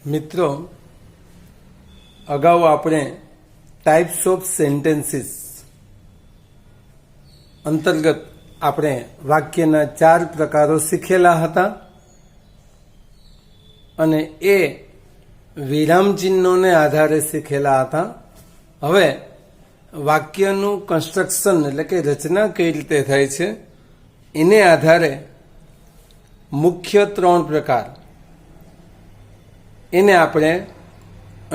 મિત્રો, અગાઉ આપણે ટાઈપ્સ ઓફ સેન્ટેન્સીસ અંતર્ગત આપણે વાક્યના 4 પ્રકારો શીખેલા હતા અને એ વિરામચિહ્નોને આધારે શીખેલા હતા. હવે વાક્યનું કન્સ્ટ્રક્શન એટલે કે રચના કઈ રીતે થાય છે એને આધારે મુખ્ય 3 પ્રકાર એને આપણે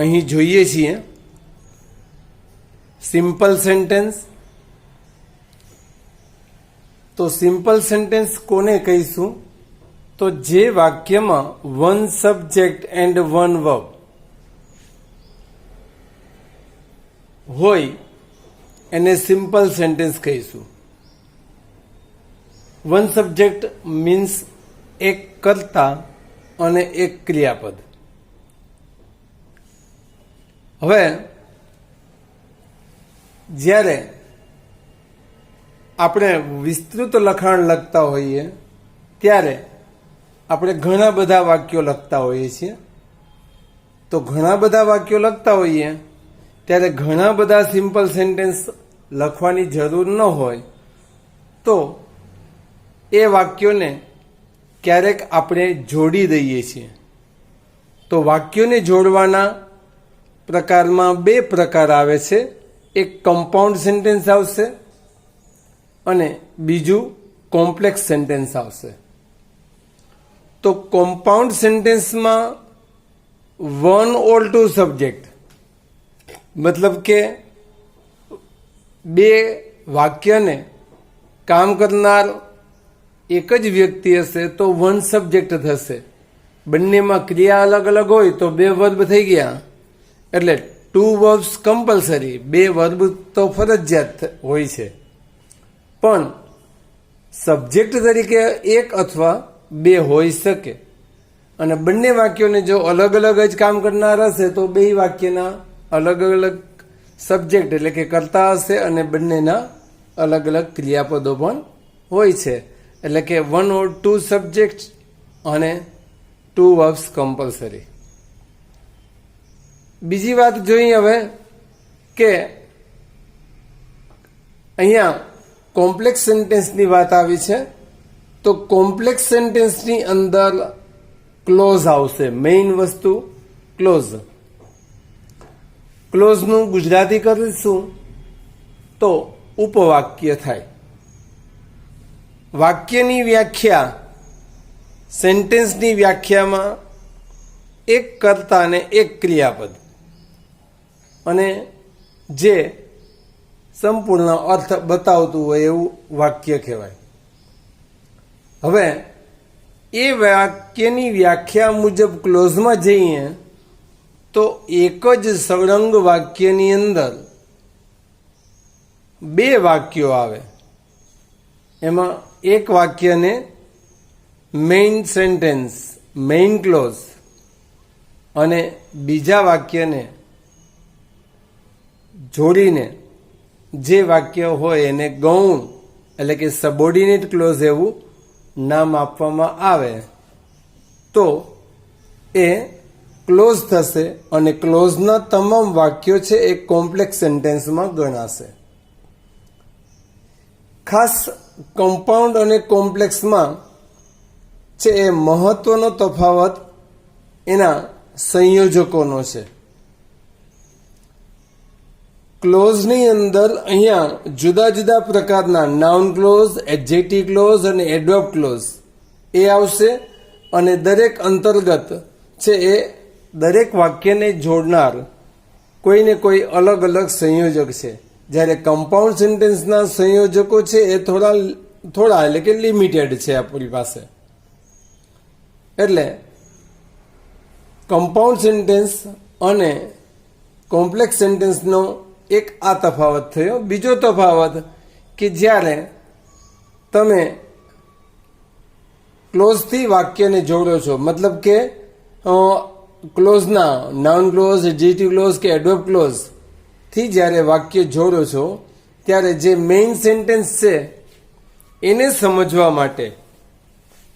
અહીં જોઈએ છીએ. Simple sentence. તો સિમ્પલ સેન્ટેન્સ કોને કહીશું? તો જે વાક્યમાં one subject and one verb હોય એને સિમ્પલ સેન્ટેન્સ કહીશું. વન સબ્જેક્ટ મીન્સ એક કર્તા અને એક ક્રિયાપદ. હવે જ્યારે આપણે વિસ્તૃત લખાણ લખતા હોઈએ ત્યારે આપણે ઘણા બધા વાક્યો લખતા હોઈએ છીએ. તો ઘણા બધા વાક્યો લખતા હોઈએ ત્યારે ઘણા બધા સિમ્પલ સેન્ટેન્સ લખવાની જરૂર ન હોય તો એ વાક્યોને ક્યારેક આપણે જોડી દઈએ છીએ. તો વાક્યોને જોડવાના પ્રકારમાં 2 પ્રકાર આવે છે. એક કમ્પાઉન્ડ સેન્ટેન્સ આવશે અને બીજું કોમ્પ્લેક્સ સેન્ટેન્સ આવશે. તો કમ્પાઉન્ડ સેન્ટેન્સમાં 1 or 2 સબ્જેક્ટ મતલબ કે 2 વાક્યને કામ કરનાર એક જ વ્યક્તિ હશે તો 1 સબ્જેક્ટ થશે. બંનેમાં ક્રિયા અલગ અલગ હોય તો 2 વર્બ થઈ ગયા. એટલે 2 વર્બ્સ કમ્પલસરી, 2 વર્બ તો ફરજિયાત હોય છે. પણ સબ્જેક્ટ તરીકે 1 અથવા 2 હોઈ શકે અને બંને વાક્યોને જો અલગ અલગ જ કામ કરનાર હશે તો 2 વાક્યના અલગ અલગ સબ્જેક્ટ એટલે કે કર્તા હશે અને બંનેના અલગ અલગ ક્રિયાપદો પણ હોય છે. એટલે કે 1 or 2 સબ્જેક્ટ અને 2 વર્બ્સ કમ્પલસરી. બીજી વાત જોઈએ હવે કે અહીંયા કોમ્પ્લેક્સ સેન્ટેન્સની વાત આવી છે. તો કોમ્પ્લેક્સ સેન્ટેન્સની અંદર ક્લોઝ આવશે. મેઇન વસ્તુ ક્લોઝ. ક્લોઝનું ગુજરાતી કરીશું તો ઉપવાક્ય થાય. વાક્યની વ્યાખ્યા સેન્ટેન્સની વ્યાખ્યામાં એક કર્તા અને એક ક્રિયાપદ અને જે સંપૂર્ણ અર્થ બતાવતું હોય એવું વાક્ય કહેવાય. હવે એ વાક્યની વ્યાખ્યા મુજબ ક્લોઝમાં જઈએ તો એક જ સળંગ વાક્યની અંદર 2 વાક્યો આવે. એમાં એક વાક્યને મેઇન સેન્ટેન્સ, મેઇન ક્લોઝ અને બીજા વાક્યને જોડીને જે વાક્ય હોય એને ગૌણ એટલે કે સબોર્ડિનેટ ક્લોઝ એવું નામ આપવામાં આવે તો એ ક્લોઝ થશે અને ક્લોઝના તમામ વાક્યો છે એ કોમ્પ્લેક્સ સેન્ટેન્સમાં ગણાશે. ખાસ કમ્પાઉન્ડ અને કોમ્પ્લેક્સમાં છે એ મહત્વનો તફાવત એના સંયોજકોનો છે. ક્લોઝની અંદર અહીંયા જુદા જુદા પ્રકારના નાઉન ક્લોઝ, એડજેક્ટિવ ક્લોઝ અને એડવર્બ ક્લોઝ એ આવશે અને દરેક અંતર્ગત છે એ દરેક વાક્યને જોડનાર કોઈને કોઈ અલગ અલગ સંયોજક છે. જ્યારે કમ્પાઉન્ડ સેન્ટેન્સના સંયોજકો છે એ થોડા એટલે કે લિમિટેડ છે આપણી પાસે. એટલે કમ્પાઉન્ડ સેન્ટેન્સ અને કોમ્પ્લેક્સ સેન્ટેન્સનો એક આ તફાવત થયો. બીજો તફાવત કે જ્યારે તમે ક્લોઝથી વાક્યને જોડો છો મતલબ કે ક્લોઝના નાઉન ક્લોઝ, એડજેક્ટિવ ક્લોઝ કે એડવર્બ ક્લોઝ થી જ્યારે વાક્ય જોડો છો ત્યારે જે મેઇન સેન્ટેન્સ છે એને સમજવા માટે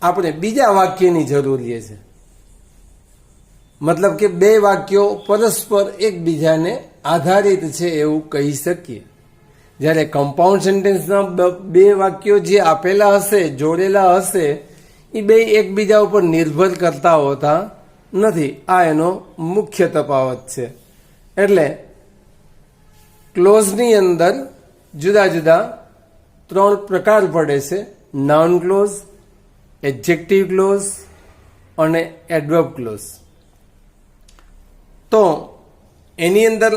આપણે બીજા વાક્યની જરૂર છે. મતલબ કે બે વાક્યો પરસ્પર એકબીજાને આધારિત છે એવું કહી શકીએ. જ્યારે કમ્પાઉન્ડ સેન્ટેન્સના બે વાક્યો જે આપેલા હશે, જોડેલા હશે, એ બે એકબીજા ઉપર નિર્ભર કરતા હોતા નથી. આ એનો મુખ્ય તફાવત છે. એટલે ક્લોઝની અંદર જુદા જુદા ત્રણ પ્રકાર પડે છે: નાઉન ક્લોઝ, એડજેક્ટિવ ક્લોઝ અને એડવર્બ ક્લોઝ. તો એની અંદર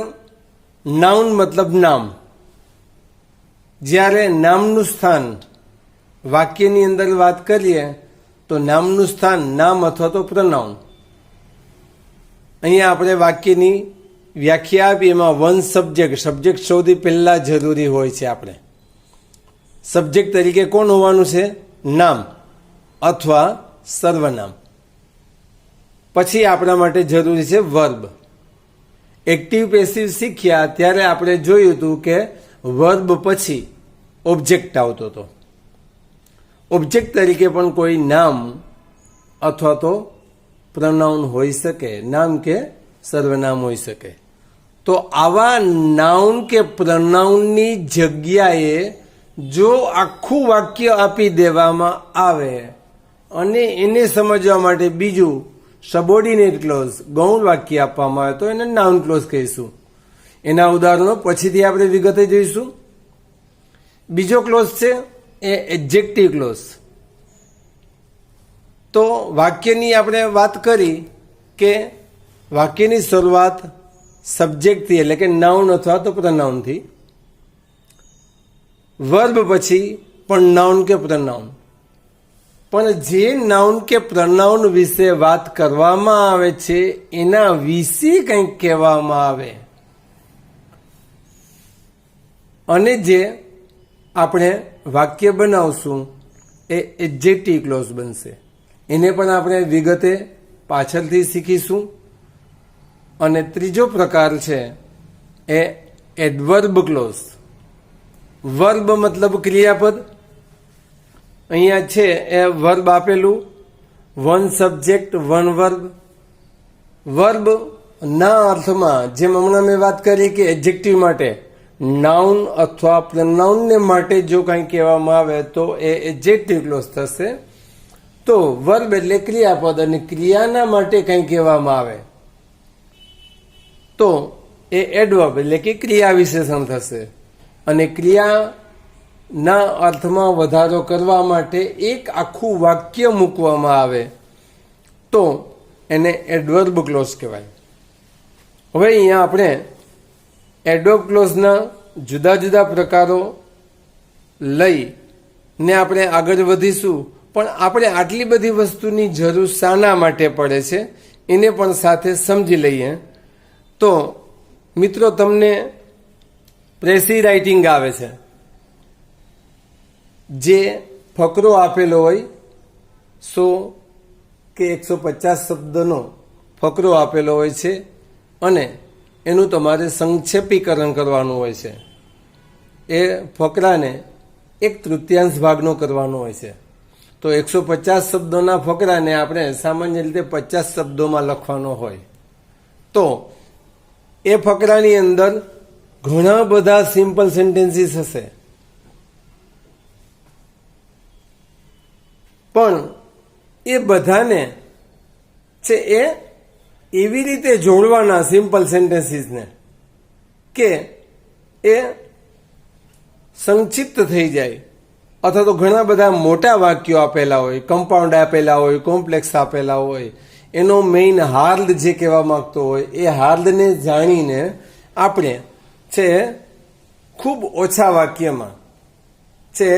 નાઉન મતલબ નામ. જ્યારે નામનું સ્થાન વાક્યની અંદર વાત કરીએ તો નામનું સ્થાન નામ અથવા તો પ્રનાઉન. અહીંયા આપણે વાક્યની વ્યાખ્યા આપી, એમાં વન સબ્જેક્ટ સૌથી પહેલા જરૂરી હોય છે. આપણે સબ્જેક્ટ તરીકે કોણ હોવાનું છે? નામ અથવા સર્વનામ. પછી આપણા માટે જરૂરી છે વર્બ. એક્ટિવ પેસિવ શીખ્યા ત્યારે આપણે જોયું હતું કે વર્બ પછી ઓબ્જેક્ટ આવતો હતો. ઓબ્જેક્ટ તરીકે પણ કોઈ નામ અથવા તો પ્રનાઉન હોઈ શકે, નામ કે સર્વનામ હોઈ શકે. તો આવા નાઉન કે પ્રનાઉનની જગ્યાએ જો આખું વાક્ય આપી દેવામાં આવે અને એને સમજવા માટે બીજું સબોર્ડિનેટ ક્લોઝ, ગૌણ વાક્ય આપવામાં આવે તો એને નાઉન ક્લોઝ કહીશું. એના ઉદાહરણો પછીથી આપણે વિગતે જોઈશું. બીજો ક્લોઝ છે એ એડજેક્ટિવ ક્લોઝ. તો વાક્યની આપણે વાત કરી કે વાક્યની શરૂઆત સબ્જેક્ટથી એટલે કે નાઉન અથવા તો પ્રનાઉનથી, વર્બ પછી પણ નાઉન કે પ્રનાઉન. પણ જે નાઉન કે પ્રનાઉન વિશે વાત કરવામાં આવે છે એના વિશે કંઈક કહેવામાં આવે અને જે આપણે વાક્ય બનાવશું એ એડજેક્ટિવ ક્લોઝ બનશે. એને પણ આપણે વિગતે પાછળથી શીખીશું. અને ત્રીજો પ્રકાર છે એ એડવર્બ ક્લોઝ. વર્બ મતલબ ક્રિયાપદ. અહીંયા છે એ વર્બ આપેલું, one subject one verb. Verb ના અર્થમાં જેમ હમણાં મેં વાત કરી કે એડજેક્ટિવ માટે નાઉન અથવા પ્રનાઉનને માટે જો કંઈ કહેવામાં આવે તો એ એડજેક્ટિવ ક્લોઝ થશે. તો વર્બ એટલે ક્રિયાપદ અને ક્રિયાના માટે કંઈ કહેવામાં આવે તો એ એડવર્બ એટલે કે ક્રિયા વિશેષણ થશે. અને ક્રિયાના અર્થમાં વધારો કરવા માટે એક આખું વાક્ય મૂકવામાં આવે તો એને એડવર્બ ક્લોઝ કહેવાય. હવે અહીંયા આપણે એડવર્બ ક્લોઝના જુદા જુદા પ્રકારો લઈને આપણે આગળ વધીશું. પણ આપણે આટલી બધી વસ્તુની જરૂર શાના માટે પડે છે એને પણ સાથે સમજી લઈએ. તો મિત્રો, તમને પ્રેસી રાઇટિંગ આવે છે, જે ફકરો આપેલો હોય 100 કે 150 શબ્દનો ફકરો આપેલો હોય છે અને એનું તમારે સંક્ષેપીકરણ કરવાનું હોય છે. એ ફકરાને 1/3 ભાગનો કરવાનો હોય છે. તો 150 શબ્દોના ફકરાને આપણે સામાન્ય રીતે 50 શબ્દોમાં લખવાનો હોય. તો એ ફકરાની અંદર ઘણા બધા સિમ્પલ સેન્ટેન્સીસ હશે, પણ એ બધાને છે એ એવી રીતે જોડવાના સિમ્પલ સેન્ટેન્સીસને કે એ સંક્ષિપ્ત થઈ જાય. અથવા તો ઘણા બધા મોટા વાક્યો આપેલા હોય, કમ્પાઉન્ડ આપેલા હોય, કોમ્પ્લેક્સ આપેલા હોય, એનો મેઇન હાર્દ જે કહેવા માંગતો હોય એ હાર્દને જાણીને આપણે છે ખૂબ ઓછા વાક્યમાં છે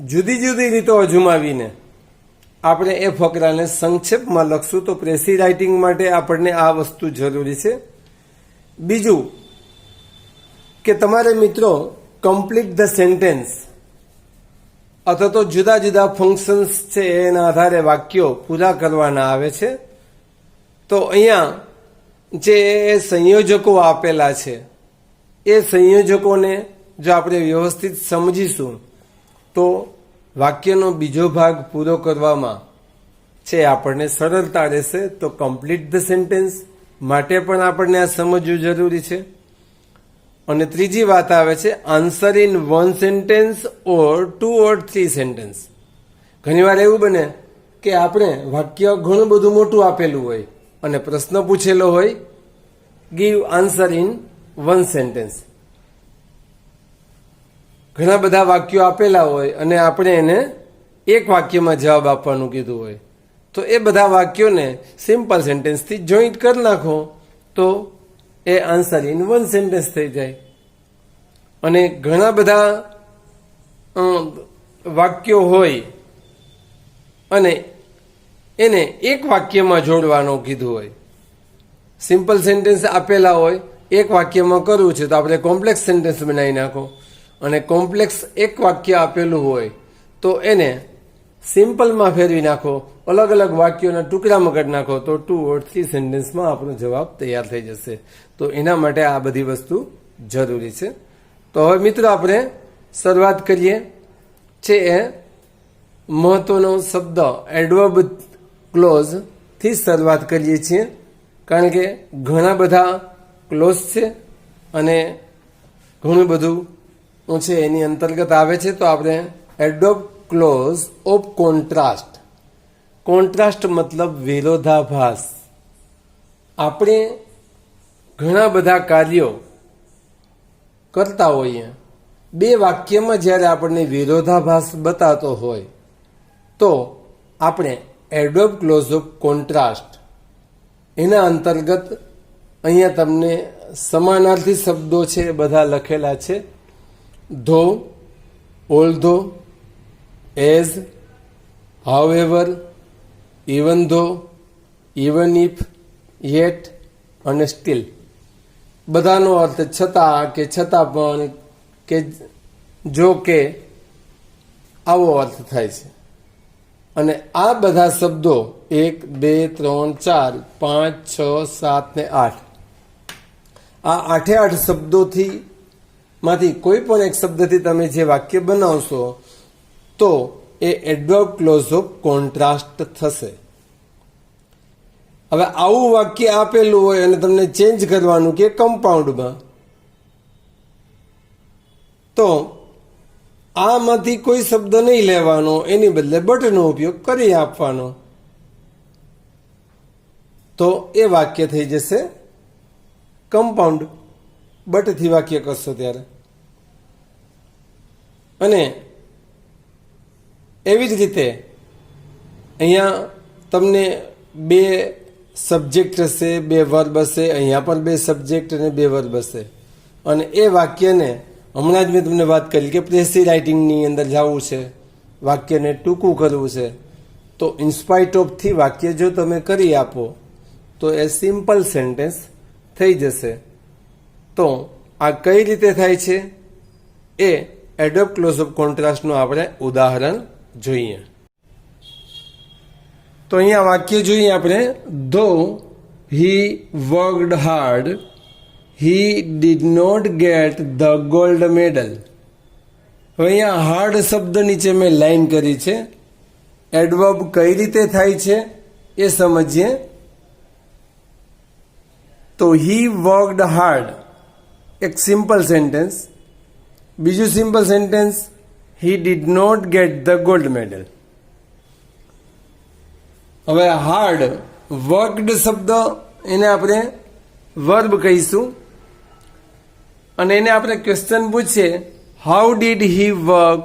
જુદી જુદી રીતો અજમાવીને આપણે એ ફકરાને સંક્ષેપમાં લખશું. તો પ્રેસી રાઇટિંગ માટે આપણને આ વસ્તુ જરૂરી છે. બીજું કે તમારે મિત્રો કમ્પ્લીટ ધ સેન્ટેન્સ અથવા તો જુદા જુદા ફંક્શન્સ છે એના આધારે વાક્યો પૂરા કરવાના આવે છે. તો અહીંયા જે સંયોજકો આપેલા છે એ સંયોજકોને જો આપણે વ્યવસ્થિત સમજીશું તો વાક્યનો બીજો ભાગ પૂરો કરવામાં છે આપણને સરળતા રહેશે. તો કમ્પ્લીટ ધ સેન્ટેન્સ માટે પણ આપણને આ સમજવું જરૂરી છે. અને ત્રીજી વાત આવે છે answer in 1 sentence or 2 or 3 sentence. ઘણીવાર એવું બને કે આપણે વાક્ય ઘણું બધું મોટું આપેલું હોય અને પ્રશ્ન પૂછેલો હોય ગીવ આન્સર ઇન 1 સેન્ટેન્સ. ઘણા બધા વાક્યો આપેલા હોય અને આપણે એને એક વાક્યમાં જવાબ આપવાનું કીધું હોય, તો એ બધા વાક્યોને સિમ્પલ સેન્ટેન્સથી જોઈન્ટ કરી નાખો તો એ આન્સર ઇન 1 સેન્ટેન્સ થઈ જાય. અને ઘણા બધા વાક્યો હોય અને એને એક વાક્યમાં જોડવાનું કીધું હોય. સિમ્પલ સેન્ટેન્સ આપેલા હોય, એક વાક્યમાં કરવું છે તો આપણે કોમ્પ્લેક્સ સેન્ટેન્સ બનાવી નાખો. અને કોમ્પ્લેક્સ એક વાક્ય આપેલું હોય તો એને સિમ્પલમાં ફેરવી નાખો, અલગ અલગ વાક્યોના ટુકડામાં કરી નાખો તો 2 or 3 સેન્ટેન્સમાં આપણો જવાબ તૈયાર થઈ જશે. તો એના માટે આ બધી વસ્તુ જરૂરી છે. તો હવે મિત્રો આપણે શરૂઆત કરીએ છે એ મહત્વનો શબ્દ એડવર્બ ક્લોઝથી શરૂઆત કરીએ છીએ, કારણ કે ઘણા બધા ક્લોઝ છે અને ઘણું બધું છે એની અંતર્ગત આવે છે. તો આપણે adverb clause of contrast. Contrast મતલબ વિરોધાભાસ. આપણે ઘણા બધા કાર્યો કરતા હોઈએ, બે વાક્યમાં જ્યારે આપણને વિરોધાભાસ બતાતો હોય તો આપણે એડવર્બ ક્લોઝ ઓફ કોન્ટ્રાસ્ટ એના અંતર્ગત અહીંયા તમને સમાનાર્થી શબ્દો છે બધા લખેલા છે. Though, although, as, however, even though, even if, yet અને સ્ટીલ. બધાનો અર્થ છતાં કે છતાં પણ કે જો કે આવો અર્થ થાય છે. અને આ બધા શબ્દો 1, 2, 3, 4, 5, 6, 7 ને 8 આ 8 શબ્દોથી માંથી કોઈ પણ એક શબ્દથી તમે જે વાક્ય બનાવશો તો એ એડવર્બ ક્લોઝ ઓફ કોન્ટ્રાસ્ટ થશે. હવે આવું વાક્ય આપેલું હોય અને તમને ચેન્જ કરવાનું કે કમ્પાઉન્ડમાં, તો આમાંથી કોઈ શબ્દ નહીં લેવાનો, એની બદલે બટનો ઉપયોગ કરી આપવાનો, તો એ વાક્ય થઈ જશે કમ્પાઉન્ડ. બટથી વાક્ય કરશો ત્યારે. અને એવી જ રીતે અહીંયા તમને 2 સબ્જેક્ટ હશે, 2 વર્બ હશે, અહીંયા પણ 2 સબ્જેક્ટ અને 2 વર્બ હશે. અને એ વાક્યને હમણાં જ મેં તમને વાત કરી કે પ્રેસી રાઇટિંગની અંદર જવું છે, વાક્યને ટૂંકું કરવું છે, તો ઇન્સ્પાઇટ ઓફથી વાક્ય જો તમે કરી આપો તો એ સિમ્પલ સેન્ટેન્સ થઈ જશે. તો આ કઈ રીતે થાય છે એ એડવર્બ ક્લોઝ ઓફ કોન્ટ્રાસ્ટનું આપણે ઉદાહરણ જોઈએ. તો અહીંયા વાક્ય જોઈએ આપણે. Though he worked hard, he did not get the gold medal. હવે અહીંયા હાર્ડ શબ્દ નીચે મેં લાઈન કરી છે. એડવર્બ કઈ રીતે થાય છે એ સમજીએ. તો હી વર્કડ હાર્ડ એક સિમ્પલ સેન્ટેન્સ. બીજું simple sentence he did not get the gold medal. હવે હાર્ડ વર્કડ શબ્દ એને આપણે વર્બ કહીશું અને એને આપણે ક્વેશ્ચન પૂછીએ હાઉ ડીડ હી વર્ક,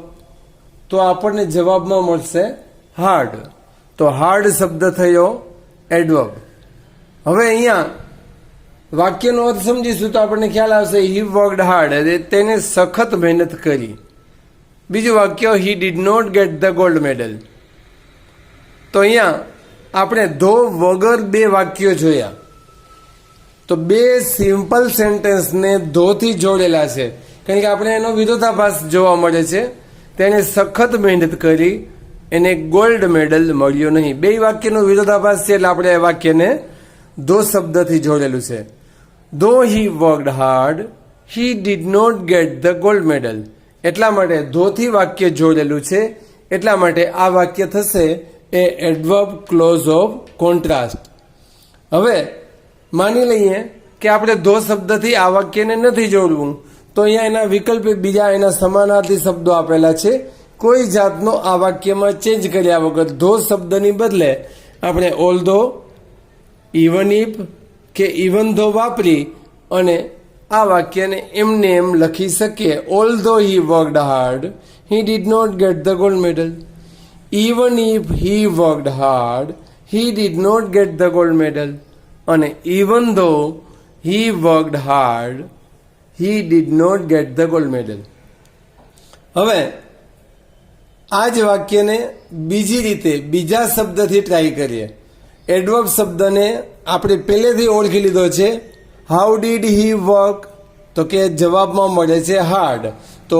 તો આપણને જવાબમાં મળશે હાર્ડ. તો હાર્ડ શબ્દ થયો એડવર્બ. હવે અહીંયા વાક્યનો અર્થ સમજીશું તો આપણને ખ્યાલ આવશે હી વર્કડ હાર્ડ, તેને સખત મહેનત કરી. બીજું વાક્ય he did not get the gold medal. તો અહીંયા આપણે ધો વગર 2 વાક્યો જોયા. તો 2 સિમ્પલ સેન્ટેન્સને ધોથી જોડેલા છે, કારણ કે આપણે એનો વિરોધાભાસ જોવા મળે છે. તેણે સખત મહેનત કરી, એને ગોલ્ડ મેડલ મળ્યો નહીં. 2 વાક્યનો વિરોધાભાસ છે એટલે આપણે એ વાક્યને ધો શબ્દથી જોડેલું છે. Though he worked hard, he did not get the gold medal. એટલા માટે ધોથી વાક્ય જોડેલું છે, એટલા માટે આ વાક્ય થશે એ એડવર્બ ક્લોઝ ઓફ કોન્ટ્રાસ્ટ. હવે માની લઈએ કે આપણે ધો શબ્દથી આ વાક્યને નથી જોડવું, તો અહીંયા એના વિકલ્પે બીજા એના સમાનાર્થી શબ્દો આપેલા છે. કોઈ જાતનો આ વાક્યમાં ચેન્જ કર્યા વગર ધો શબ્દની બદલે આપણે ઓલ્ધો, ઇવન ઇફ કે ઇવન ધો વાપરી અને આ વાક્યને એમને એમ લખી શકીએ. Although he worked hard, he did not get the gold medal. Even if he worked hard, he did not get the gold medal. અને even though he worked hard, he did not get the gold medal. હવે આ જ વાક્યને બીજી રીતે બીજા શબ્દથી try કરીએ. એડવર્બ શબ્દને આપણે પહેલેથી ઓળખી લીધો છે. હાઉ ડીડ હી વર્ક, તો કે જવાબમાં મળે છે હાર્ડ. તો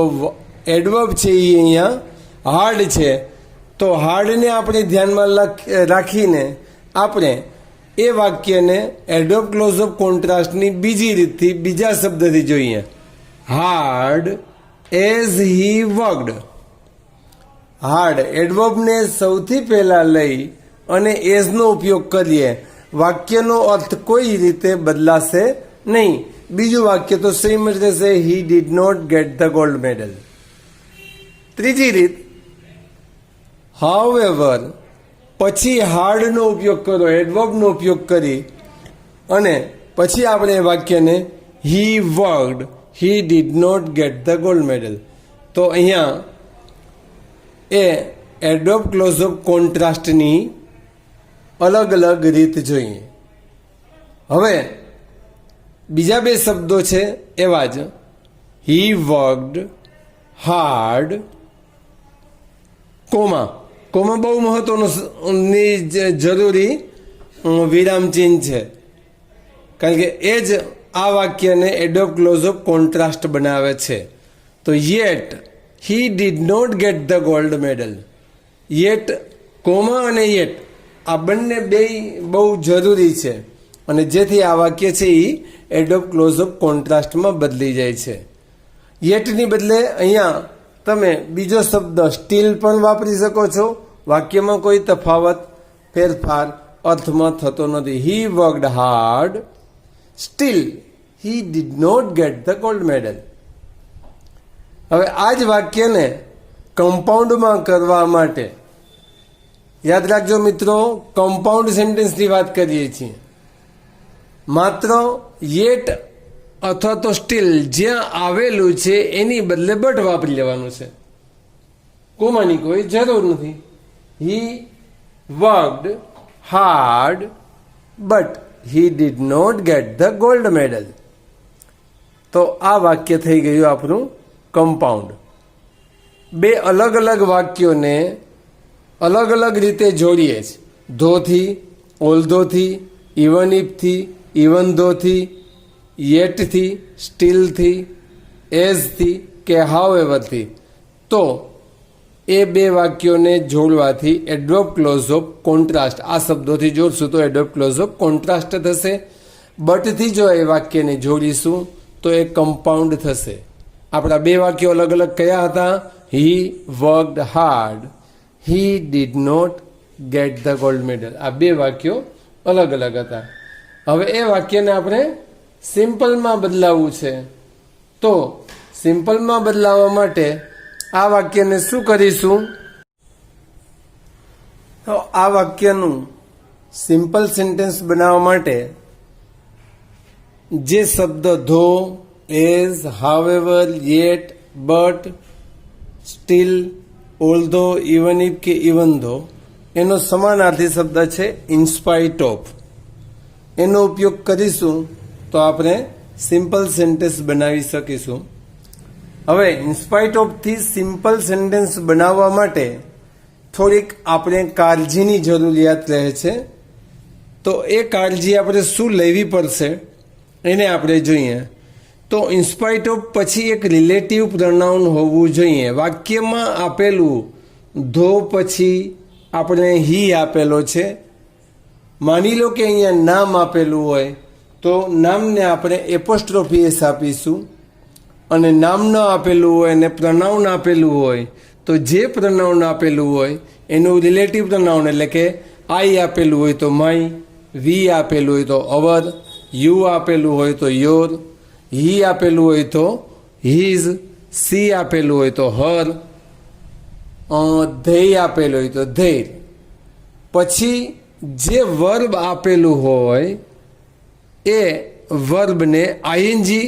એડવર્બ છે એ અહીંયા હાર્ડ છે. તો હાર્ડને આપણે ધ્યાનમાં રાખીને આપણે એ વાક્યને એડવર્બ ક્લોઝ ઓફ કોન્ટ્રાસ્ટની બીજી રીતથી બીજા શબ્દથી જોઈએ. Hard as he worked. Hard એડવર્બને સૌથી પહેલા લઈ અને એઝનો ઉપયોગ કરીએ, વાક્યનો અર્થ કોઈ રીતે બદલાશે નહીં. બીજું વાક્ય તો સેમ જ રહેશે, he did not get the gold medal. ત્રીજી રીત, હાઉએવર પછી હાર્ડનો ઉપયોગ કરો, એડવર્બનો ઉપયોગ કરી અને પછી આપણે એ વાક્યને he worked, he did not get the gold medal. તો અહીંયા એ એડવર્બ ક્લોઝ ઓફ કોન્ટ્રાસ્ટની અલગ અલગ રીત જોઈએ. હવે બીજા બે શબ્દો છે એવા જ, હી વર્કડ હાર્ડ, કોમા. કોમા બહુ મહત્વની જરૂરી વિરામ ચિહ્ન છે, કારણ કે એ જ આ વાક્યને એડવર્બ ક્લોઝ ઓફ કોન્ટ્રાસ્ટ બનાવે છે. તો yet he did not get the gold medal. Yet, comma અને યેટ આ બંને બે બહુ જરૂરી છે અને જેથી આ વાક્ય છે એ એડવર્બ ક્લોઝ ઓફ કોન્ટ્રાસ્ટમાં બદલી જાય છે. યેટની બદલે અહીંયા તમે બીજો શબ્દ સ્ટીલ પણ વાપરી શકો છો. વાક્યમાં કોઈ તફાવત ફેરફાર અર્થમાં થતો નથી. He worked hard, still he did not get the gold medal. હવે આ જ વાક્યને કમ્પાઉન્ડમાં કરવા માટે યાદ રાખજો મિત્રો, કમ્પાઉન્ડ સેન્ટેન્સની વાત કરીએ છીએ. માત્ર યેટ અથવા તો સ્ટીલ જ્યાં આવેલું છે એની બદલે બટ વાપરી લેવાનું છે. કોમાની કોઈ જરૂર નથી. He worked hard but he did not get the gold medal. તો આ વાક્ય થઈ ગયું આપણું કમ્પાઉન્ડ. બે અલગ અલગ વાક્યોને અલગ અલગ રીતે જોડીએ છીએ. ધોથી, ઓલ્ધોથી, ઇવન ઇફથી, ઇવન ધોથી, યેટથી, સ્ટીલથી, એઝથી કે હાઉએવરથી. તો એ બે વાક્યોને જોડવાથી એડવર્બ ક્લોઝ ઓફ કોન્ટ્રાસ્ટ, આ શબ્દોથી જોડશું તો એડવર્બ ક્લોઝ ઓફ કોન્ટ્રાસ્ટ થશે. બટથી જો એ વાક્યને જોડીશું તો એ કમ્પાઉન્ડ થશે. આપણા બે વાક્યો અલગ અલગ કયા હતા? He worked hard, he did not get the gold medal. આ બે વાક્યો અલગ અલગ હતા. હવે એ વાક્યને આપણે સિમ્પલમાં બદલાવવું છે. તો સિમ્પલમાં બદલાવવા માટે આ વાક્યને શું કરીશું? તો આ વાક્યનું સિમ્પલ સેન્ટેન્સ બનાવવા માટે જે શબ્દ though, as, however, yet, but, still, although, even if કે ઇવન ધો એનો સમાનાર્થી શબ્દ છે ઇન્સ્પાઇટ ઓફ. એનો ઉપયોગ કરીશું તો આપણે સિમ્પલ સેન્ટેન્સ બનાવી શકીશું. હવે ઇન્સ્પાઇટ ઓફથી સિમ્પલ સેન્ટેન્સ બનાવવા માટે થોડીક આપણે કાળજીની જરૂરિયાત રહે છે. તો એ કાળજી આપણે શું લેવી પડશે એને આપણે જોઈએ. તો ઇન્સ્પાઇટ ઓફ પછી એક રિલેટિવ પ્રોનાઉન હોવું જોઈએ. વાક્યમાં આપેલું ધો પછી આપણે હી આપેલો છે. માની લો કે અહીંયા નામ આપેલું હોય તો નામને આપણે એપોસ્ટ્રોફી એસ આપીશું અને નામ ન આપેલું હોય અને પ્રોનાઉન આપેલું હોય તો જે પ્રોનાઉન આપેલું હોય એનું રિલેટિવ પ્રોનાઉન એટલે કે આઈ આપેલું હોય તો માય, વી આપેલું હોય તો અવર, યુ આપેલું હોય તો યોર, હી આપેલું હોય તો હીઝ, સી આપેલું હોય તો હર, ધેય આપેલું હોય તો ધેર. પછી જે વર્બ આપેલું હોય એ વર્બને આઈએનજી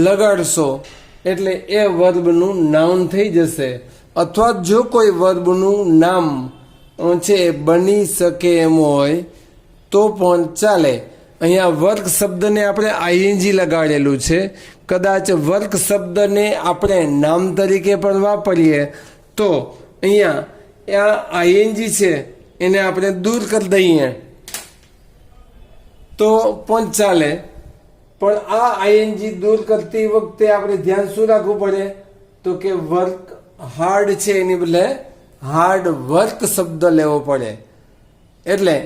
લગાડશો એટલે એ વર્બનું નાઉન થઈ જશે. અથવા જો કોઈ વર્બનું નામ છે બની શકે એમ હોય તો પણ ચાલે. અહીંયા વર્ક શબ્દને આપણે આઈએનજી લગાડેલું છે. કદાચ વર્ક શબ્દને આપણે નામ તરીકે પણ વાપરીએ તો અહીંયા આ આઈએનજી છે એને આપણે દૂર કરી દઈએ તો પણ ચાલે. પણ આ આઈએનજી દૂર કરતી વખતે આપણે ધ્યાન શું રાખવું પડે તો કે વર્ક હાર્ડ છે એની બદલે હાર્ડ વર્ક શબ્દ લેવો પડે. એટલે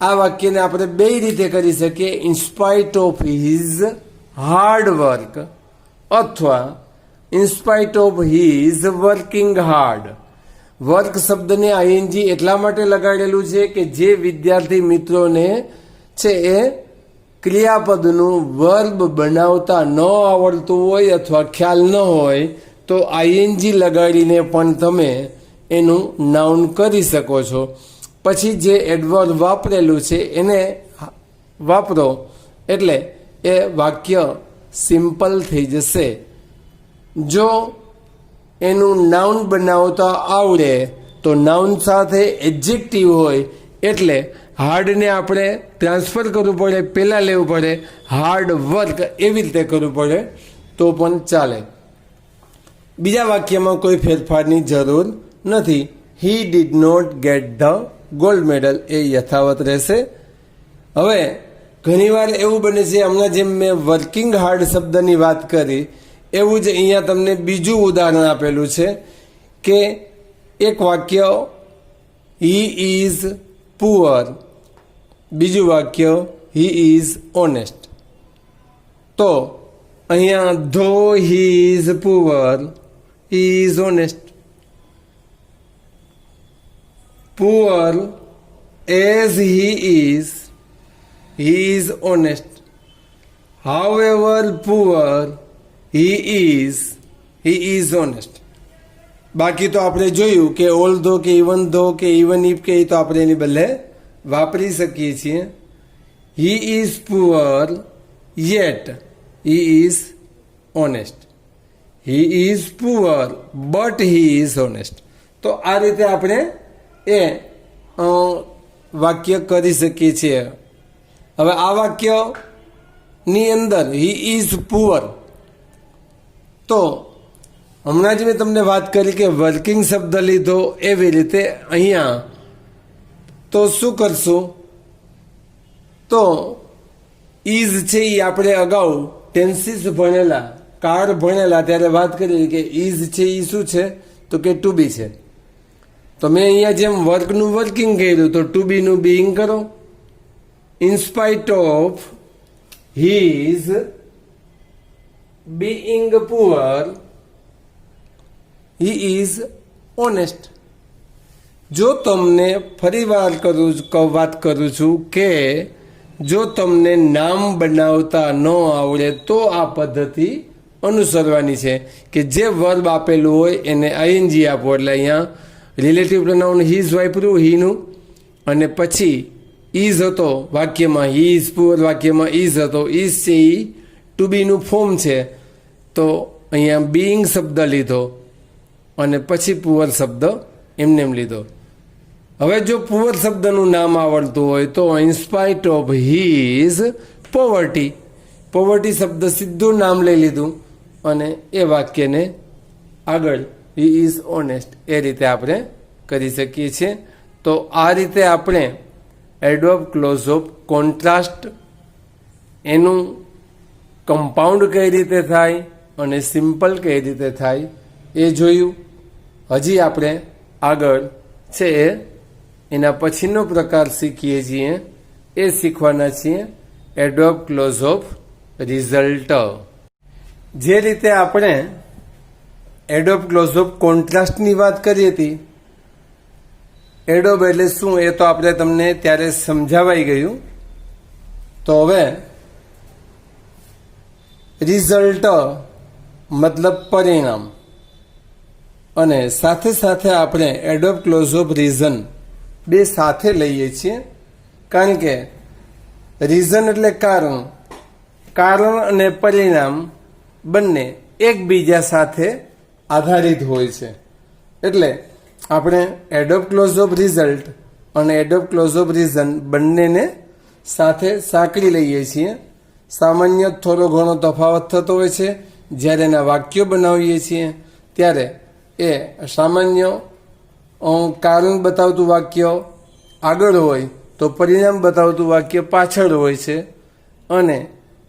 આ વાક્યને આપણે બે રીતે કરી શકીએ, in spite of his hard work અથવા in spite of his working hard. Work શબ્દને આઈએનજી એટલા માટે લગાડેલું છે કે જે વિદ્યાર્થી મિત્રોને છે એ ક્રિયાપદનું વર્બ બનાવતા ન આવડતું હોય અથવા ખ્યાલ ન હોય તો આઈએનજી લગાડીને પણ તમે એનું નાઉન કરી શકો છો. પછી જે એડવર્બ વાપરેલું છે એને વાપરો એટલે એ વાક્ય સિમ્પલ થઈ જશે. જો એનું નાઉન બનાવતા આવડે તો નાઉન સાથે એડજેક્ટિવ હોય એટલે હાર્ડને આપણે ટ્રાન્સફર કરવું પડે, પહેલાં લેવું પડે, હાર્ડ વર્ક એવી રીતે કરવું પડે તો પણ ચાલે. બીજા વાક્યમાં કોઈ ફેરફારની જરૂર નથી. He did not get the gold medal એ યથાવત રહેશે. હવે ઘણીવાર એવું બને છે, હમણાં જેમ મેં વર્કિંગ હાર્ડ શબ્દની વાત કરી એવું જ અહીંયા તમને બીજું ઉદાહરણ આપેલું છે કે એક વાક્ય હી ઇઝ પુઅર, બીજું વાક્ય હી ઇઝ ઓનેસ્ટ. તો અહીંયા ધો he is poor he is honest, poor as he is honest, however poor he is honest. બાકી તો આપણે જોયું કે ઓલ ધો કે ઇવન ઇફ કે તો આપણે એની બદલે વાપરી શકીએ છીએ. He is poor yet he is honest, he is poor but he is honest. તો આ રીતે આપણે એ વાક્ય કરી શકીએ છીએ. હવે આ વાક્યની અંદર હી ઇઝ પુઅર, તો હમણાં જ મેં તમને વાત કરી કે વર્કિંગ શબ્દ લીધો એવી રીતે અહીંયા તો શું કરશું તો ઇઝ છે એ આપણે અગાઉ ટેન્સીસ ભણેલા, કાળ ભણેલા ત્યારે વાત કરી કે ઇઝ છે એ શું છે તો કે ટુ બી છે. તો મેં અહીંયા જેમ વર્કનું વર્કિંગ કર્યું તો ટુ બીનું બીઈંગ કરો. In spite of his being poor he is honest. જો તમને ફરી વાર વાત કરું છું કે જો તમને નામ બનાવતા ન આવડે તો આ પદ્ધતિ અનુસરવાની છે કે જે વર્બ આપેલું હોય એને આઈએનજી આપો. એટલે અહીંયા રિલેટિવ પ્રોનાઉન હીઝ વાપર્યું હીનું, અને પછી ઇઝ હતો વાક્યમાં, હી ઇઝ પુઅર વાક્યમાં ઇઝ હતો, ઇઝ છે એ ટુ બીનું ફોર્મ છે તો અહીંયા બીઈંગ શબ્દ લીધો અને પછી પુઅર શબ્દ એમને એમ લીધો. હવે જો પુઅર શબ્દનું નામ આવડતું હોય તો in spite of his poverty, poverty શબ્દ સીધું નામ લઈ લીધું અને એ વાક્યને આગળ હી ઇઝ ઓનેસ્ટ એ રીતે આપણે કરી શકીએ છીએ. તો આ રીતે આપણે એડવર્બ ક્લોઝ ઓફ કોન્ટ્રાસ્ટ એનું કમ્પાઉન્ડ કઈ રીતે થાય અને સિમ્પલ કઈ રીતે થાય એ જોયું. હજી આપણે આગળ છે એના પછીનો પ્રકાર શીખીએ છીએ, એ શીખવાના છીએ એડવર્બ ક્લોઝ ઓફ રિઝલ્ટ. જે રીતે આપણે એડવર્બ ક્લોઝ ઓફ કોન્ટ્રાસ્ટની વાત કરી હતી એડોબ એટલે શું એ તો આપણે તમને ત્યારે સમજાવાઈ ગયું. તો હવે રિઝલ્ટ મતલબ પરિણામ, અને સાથે સાથે આપણે એડોબ ક્લોઝ ઓફ રીઝન બે સાથે લઈએ છીએ, કારણ કે રીઝન એટલે કારણ, કારણ અને પરિણામ બંને એકબીજા સાથે આધારિત હોય છે. એટલે આપણે એડોબ ક્લોઝ ઓફ રિઝલ્ટ અને એડોબ ક્લોઝ ઓફ રીઝન બંનેને સાથે સાંકળી લઈએ છીએ. સામાન્ય થોડો ઘણો તફાવત થતો હોય છે. જ્યારે એના વાક્યો બનાવીએ છીએ ત્યારે એ સામાન્ય કારણ બતાવતું વાક્ય આગળ હોય તો પરિણામ બતાવતું વાક્ય પાછળ હોય છે, અને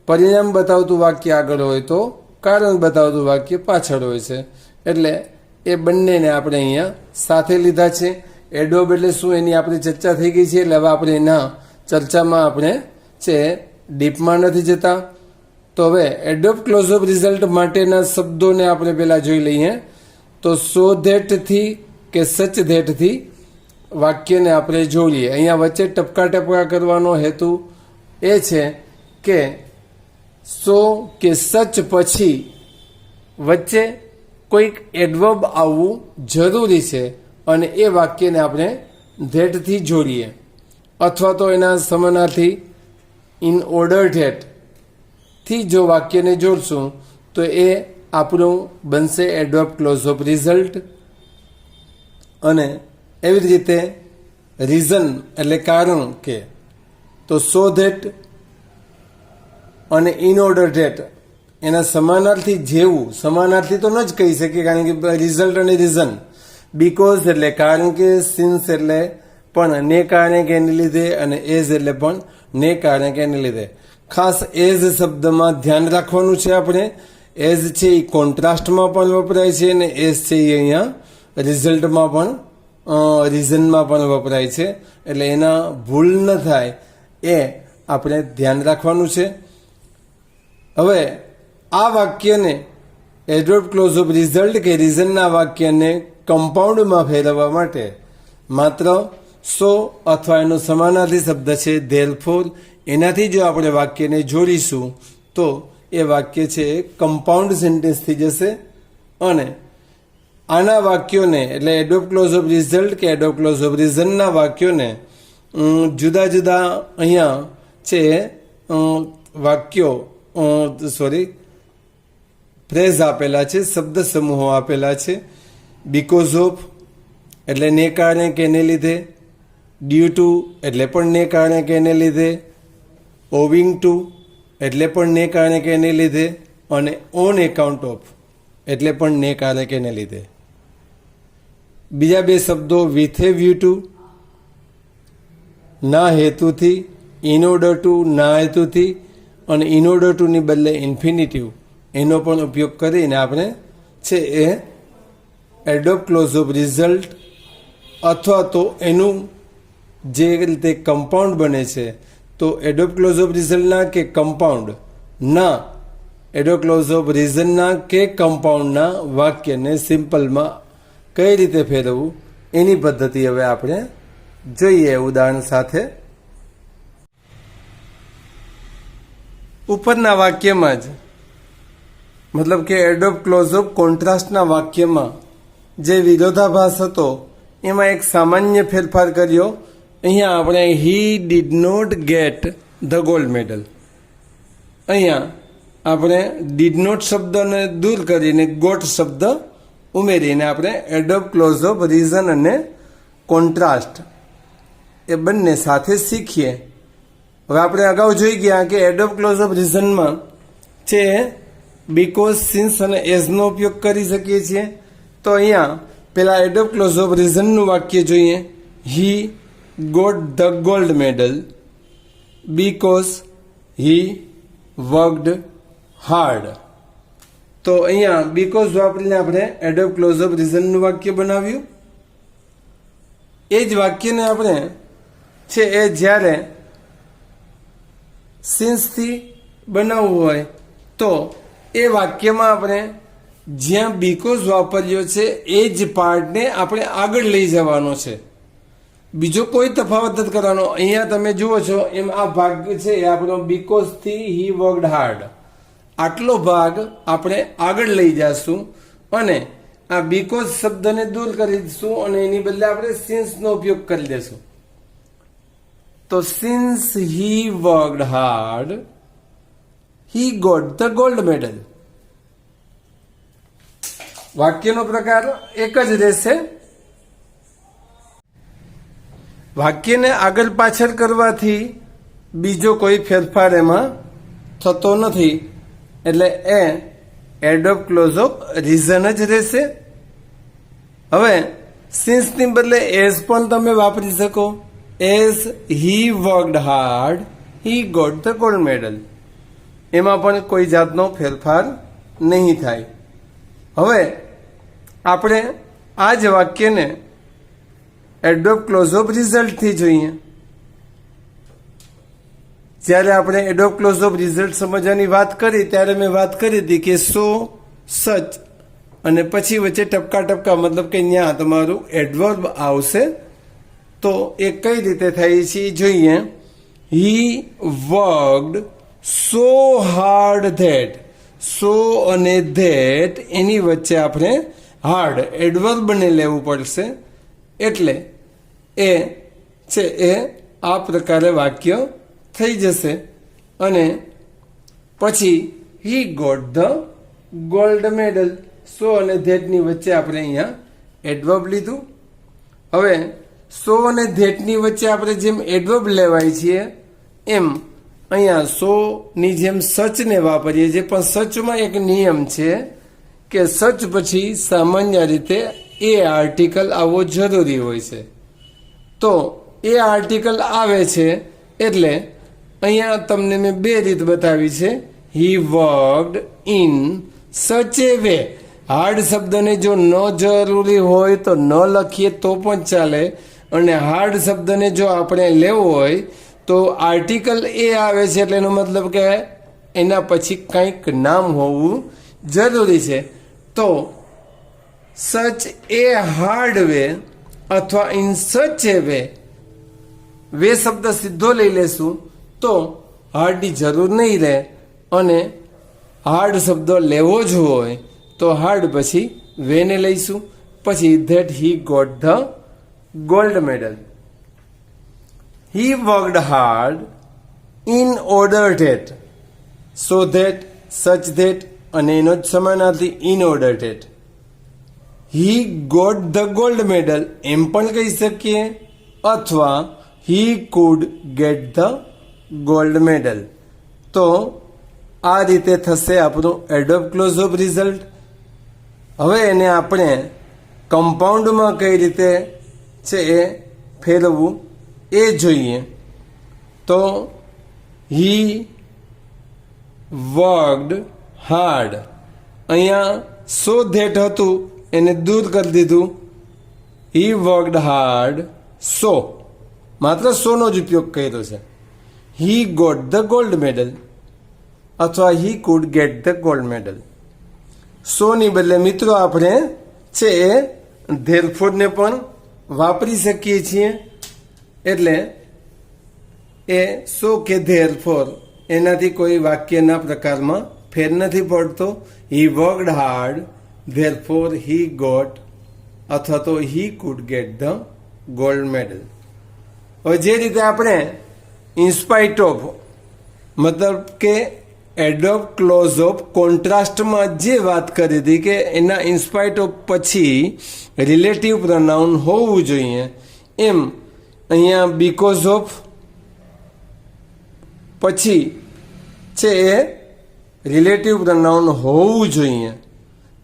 પરિણામ બતાવતું વાક્ય આગળ હોય તો કારણ બતાવતું વાક્ય પાછળ હોય છે. એટલે એ બંનેને આપણે અહીંયા સાથે લીધા છે. એડોબ એટલે શું એની આપણી ચર્ચા થઈ ગઈ છે, એટલે હવે આપણે એના ચર્ચામાં આપણે છે ડીપમાં નથી જતા. તો હવે એડોબ ક્લોઝ ઓફ રિઝલ્ટ માટેના શબ્દોને આપણે પહેલાં જોઈ લઈએ. તો સો ધેટથી કે સચ ધેટથી વાક્યને આપણે જોડીએ. અહીંયા વચ્ચે ટપકા ટપકા કરવાનો હેતુ એ છે કે સો કે સચ પછી વચ્ચે કોઈક એડવર્બ આવવું જરૂરી છે, અને એ વાક્યને આપણે ધેટથી જોડીએ, અથવા તો એના સમાનાર્થી ઇન ઓર્ડર ધેટ થી જો વાક્યને જોડશું તો એ આપણું બનશે એડોબ ક્લોઝ ઓફ રિઝલ્ટ. અને એવી જ રીતે રીઝન એટલે કારણ કે તો સો ધેટ અને ઇન ઓર્ડર ધેટ એના સમાનાર્થી જેવું, સમાનાર્થી તો ન જ કહી શકીએ કારણ કે રિઝલ્ટ અને રીઝન. બીકોઝ એટલે કારણ કે, સિન્સ એટલે પણ ને કારણે કે એને લીધે, અને એઝ એટલે પણ ને કારણે કે એને લીધે. ખાસ એઝ શબ્દમાં ધ્યાન રાખવાનું છે આપણે. એઝ છે એ કોન્ટ્રાસ્ટમાં પણ વપરાય છે, અને એઝ છે એ અહીંયા રિઝલ્ટમાં પણ રીઝનમાં પણ વપરાય છે. એટલે એના ભૂલ ન થાય એ આપણે ધ્યાન રાખવાનું છે. હવે આ વાક્યને એડોબ ક્લોઝ ઓફ રિઝલ્ટ કે રીઝનના વાક્યને કમ્પાઉન્ડમાં ફેરવવા માટે માત્ર સો અથવા એનો સમાનાર્થી શબ્દ છે ધેરફોર, એનાથી જો આપણે વાક્યને જોડીશું તો એ વાક્ય છે એ કમ્પાઉન્ડ સેન્ટેન્સ થઈ જશે. અને આના વાક્યોને એટલે એડોબ ક્લોઝ ઓફ રિઝલ્ટ કે એડોબ ક્લોઝ ઓફ રીઝનના વાક્યોને જુદા જુદા અહીંયા છે વાક્યો ફ્રેઝ આપેલા છે, શબ્દ સમૂહો આપેલા છે. બીકોઝ ઓફ એટલે ને કારણે કે એને લીધે, ડ્યુ ટુ એટલે પણ ને કારણે કે એને લીધે, ઓવિંગ ટુ એટલે પણ ને કારણે કે એને લીધે, અને ઓન એકાઉન્ટ ઓફ એટલે પણ ને કારણે કે એને લીધે. બીજા બે શબ્દો વિથ એ વ્યૂ ટુ ના હેતુથી, ઇન ઓર્ડર ટુ ના હેતુથી, અને ઇન ઓર્ડર ટુની બદલે ઇન્ફિનિટિવ એનો પણ ઉપયોગ કરીને આપણે છે એ એડોબ ક્લોઝ ઓફ રિઝલ્ટ અથવા તો એનું જે રીતે કમ્પાઉન્ડ બને છે તો એડોબ ક્લોઝ ઓફ રિઝલ્ટના કે કમ્પાઉન્ડના, એડોબ ક્લોઝ ઓફ રીઝનના કે કમ્પાઉન્ડના વાક્યને સિમ્પલમાં કઈ રીતે ફેરવવું એની પદ્ધતિ હવે આપણે જોઈએ ઉદાહરણ સાથે. ઉપરના વાક્યમાં જ મતલબ કે એડોબ ક્લોઝ ઓફ કોન્ટ્રાસ્ટના વાક્યમાં જે વિરોધાભાસ હતો એમાં એક સામાન્ય ફેરફાર કર્યો. અહીંયા આપણે he did not get the gold medal, અહીંયા આપણે ડીડ નોટ શબ્દને દૂર કરીને ગોટ શબ્દ ઉમેરીને આપણે એડોબ ક્લોઝ ઓફ રીઝન અને કોન્ટ્રાસ્ટ એ બંને સાથે શીખીએ. હવે આપણે અગાઉ જોઈ ગયા કે એડોબ ક્લોઝ ઓફ રીઝનમાં છે બીકોઝ, સિન્સ અને એઝનો ઉપયોગ કરી શકીએ છીએ. તો અહીંયા પેલા એડોબ ક્લોઝ ઓફ રીઝનનું વાક્ય જોઈએ. He got the gold medal because he worked hard. તો અહીંયા બીકોઝ વાપરીને આપણે એડોબ ક્લોઝ ઓફ રીઝનનું વાક્ય બનાવ્યું. એ જ વાક્યને આપણે છે એ જ્યારે સિન્સથી બનાવવું હોય તો એ વાક્યમાં આપણે જ્યાં બીકોઝ વાપર્યો છે એ જ પાર્ટને આપણે આગળ લઈ જવાનો છે. બીજો કોઈ તફાવત નથી કરવાનો. અહીંયા તમે જુઓ છો એમ આ ભાગ છે એ આપણો બીકોઝ થી હી વર્કડ હાર્ડ, આટલો ભાગ આપણે આગળ લઈ જઈશું અને આ બીકોઝ શબ્દને દૂર કરી દઈશું અને એની બદલે આપણે સિન્સ નો ઉપયોગ કરી દેશું. તો since he worked hard he got the gold medal. વાક્યનો પ્રકાર એક જ રહેશે. વાક્યને આગળ પાછળ કરવાથી બીજો કોઈ ફેરફાર એમાં થતો નથી, એટલે એ adverb clause of reason જ રહેશે. હવે સિન્સની બદલે એઝ પણ તમે વાપરી શકો. As he worked hard he got the gold medal. એમાં પણ કોઈ જાતનો ફેરફાર નહીં થાય. હવે આપણે આ જ વાક્યને એડોપ ક્લોઝ ઓફ રિઝલ્ટ થી જોઈએ. જ્યારે આપણે એડોપ ક્લોઝ ઓફ રિઝલ્ટ સમજવાની વાત કરી ત્યારે મેં વાત કરી હતી કે સો સચ અને પછી વચ્ચે ટપકા ટપકા મતલબ કે ત્યાં તમારું એડવર્બ આવશે. તો એ કઈ રીતે થાય છે જોઈએ. હી વર્કડ સો હાર્ડ ધેટ. સો અને ધેટ એની વચ્ચે આપણે હાર્ડ એડવર્બને લેવું પડશે. એટલે એ છે એ આ પ્રકારે વાક્ય થઈ જશે. અને પછી he got the gold medal. So અને ધેટની વચ્ચે આપણે અહીંયા એડવર્બ લીધું. હવે સો અને ધેટની વચ્ચે આપણે જેમ એડવર્બ લેવાય છીએ એમ અહીંયા સો ની જેમ સચને વાપરીએ છીએ. પણ સચમાં એક નિયમ છે કે સચ પછી સામાન્ય રીતે એ આર્ટિકલ આવવો જરૂરી હોય છે. તો એ આર્ટિકલ આવે છે એટલે અહીંયા તમને મેં બે રીત બતાવી છે. He worked in such A way. Hard શબ્દને જો ન જરૂરી હોય તો ન લખીએ તો પણ ચાલે, અને હાર્ડ શબ્દને જો આપણે લેવો હોય તો આર્ટિકલ એ આવે છે એટલે એનો મતલબ કે એના પછી કંઈક નામ હોવું જરૂરી છે. તો સચ એ હાર્ડ વે અથવા in such A way. Way શબ્દ સીધો લઈ લેશું તો હાર્ડની જરૂર નહીં રહે, અને હાર્ડ શબ્દ લેવો જ હોય તો હાર્ડ પછી વેને લઈશું. પછી that he got the gold medal. He worked hard in order that. So that, such that અને એનો જ સમાનાર્થી in order that. He got the gold medal એમ પણ કહી શકીએ, અથવા he could get the gold medal. તો આ રીતે થશે આપણું એડોપ ક્લોઝ ઓફ રિઝલ્ટ. હવે એને આપણે કમ્પાઉન્ડમાં કઈ રીતે છે એ ફેરવવું એ જોઈએ. તો હી વર્કડ હાર્ડ. અહીંયા સો ધેટ હતું એને દૂર કરી દીધું. હી વર્કડ હાર્ડ સો, માત્ર સોનો જ ઉપયોગ કર્યો છે. He got the gold medal અથવા he could get the gold medal. સોની બદલે મિત્રો આપણે છે એ ધેરફોરને પણ વાપરી શકીએ છીએ. એટલે એ સો કે ધેરફોર એનાથી કોઈ વાક્યના પ્રકારમાં ફેર નથી પડતો. He worked hard therefore he got અથવા તો he could get the gold medal. હવે જે રીતે આપણે ઇન્સ્પાઇટ ઓફ મતલબ કે એડોપ ક્લોઝ ઓફ કોન્ટ્રાસ્ટમાં જે વાત કરી હતી કે એના ઇન્સ્પાઇટ ઓફ પછી રિલેટિવ પ્રોનાઉન હોવું જોઈએ, એમ અહીંયા બીકોઝ ઓફ પછી છે એ રિલેટિવ પ્રોનાઉન હોવું જોઈએ.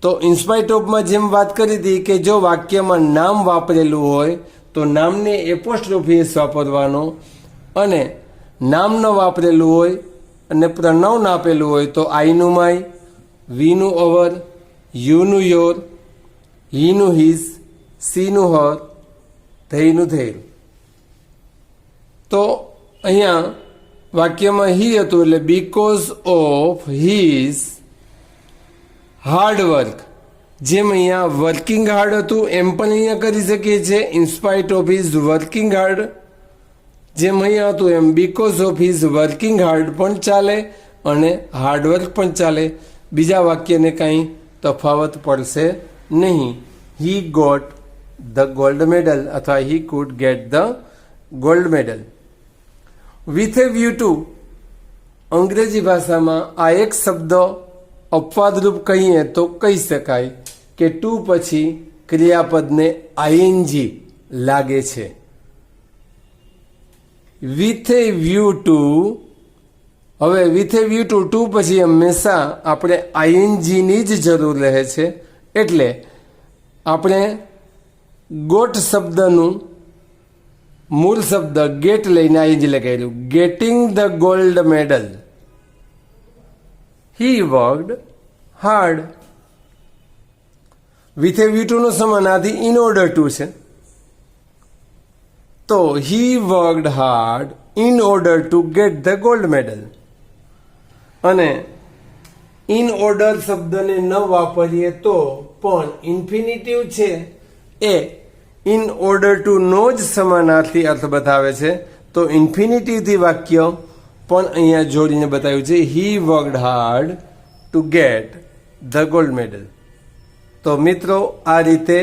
તો ઇન્સ્પાઇટ ઓફમાં જેમ વાત કરી હતી કે જો વાક્યમાં નામ વાપરેલું હોય તો નામને એપોસ્ટ્રોફી વાપરવાનો, અને નામ ન વાપરેલું હોય અને પ્રનાઉન આપેલું હોય તો આઈનું માય, વીનું અવર, યુનું યોર, હીનું હિઝ, સીનું હર, ધૈનું ધૈર. તો અહીંયા વાક્યમાં હી હતું એટલે because of his hard work જેમ અહીંયા વર્કિંગ હાર્ડ હતું એમ પણ અહીંયા કરી શકીએ છીએ. In spite of his working hard, જેમ અહીંયા હતું એમ because of his working hard પણ ચાલે અને હાર્ડવર્ક પણ ચાલે. બીજા વાક્યને કાંઈ તફાવત પડશે નહીં. He got the gold medal અથવા he could get the gold medal. With a view to, અંગ્રેજી ભાષામાં આ એક શબ્દ અપવાદરૂપ કહીએ તો કહી શકાય કે ટુ પછી ક્રિયાપદને આઈએનજી લાગે છે. વિથ એ વ્યૂ ટુ, હવે વિથ એ વ્યૂ ટુ પછી હંમેશા આપણે આઈએનજીની જ જરૂર રહે છે. એટલે આપણે ગોટ શબ્દનું મૂળ શબ્દ ગેટ લઈને આઈએનજી લગાવેલું. Getting the gold medal. He worked hard. With a view to નો સમાનાર્થી ઇન ઓર્ડર ટુ છે. તો he worked hard in order to get the gold medal. અને ઇન ઓર્ડર શબ્દને ન વાપરીએ તો પણ ઇન્ફિનિટિવ છે એ ઇન ઓર્ડર ટુ નો જ સમાનાર્થી અર્થ બતાવે છે. તો ઇન્ફિનિટિવથી વાક્ય પણ અહીંયા જોડીને બતાવ્યું છે. He worked hard to get the gold medal. તો મિત્રો, આ રીતે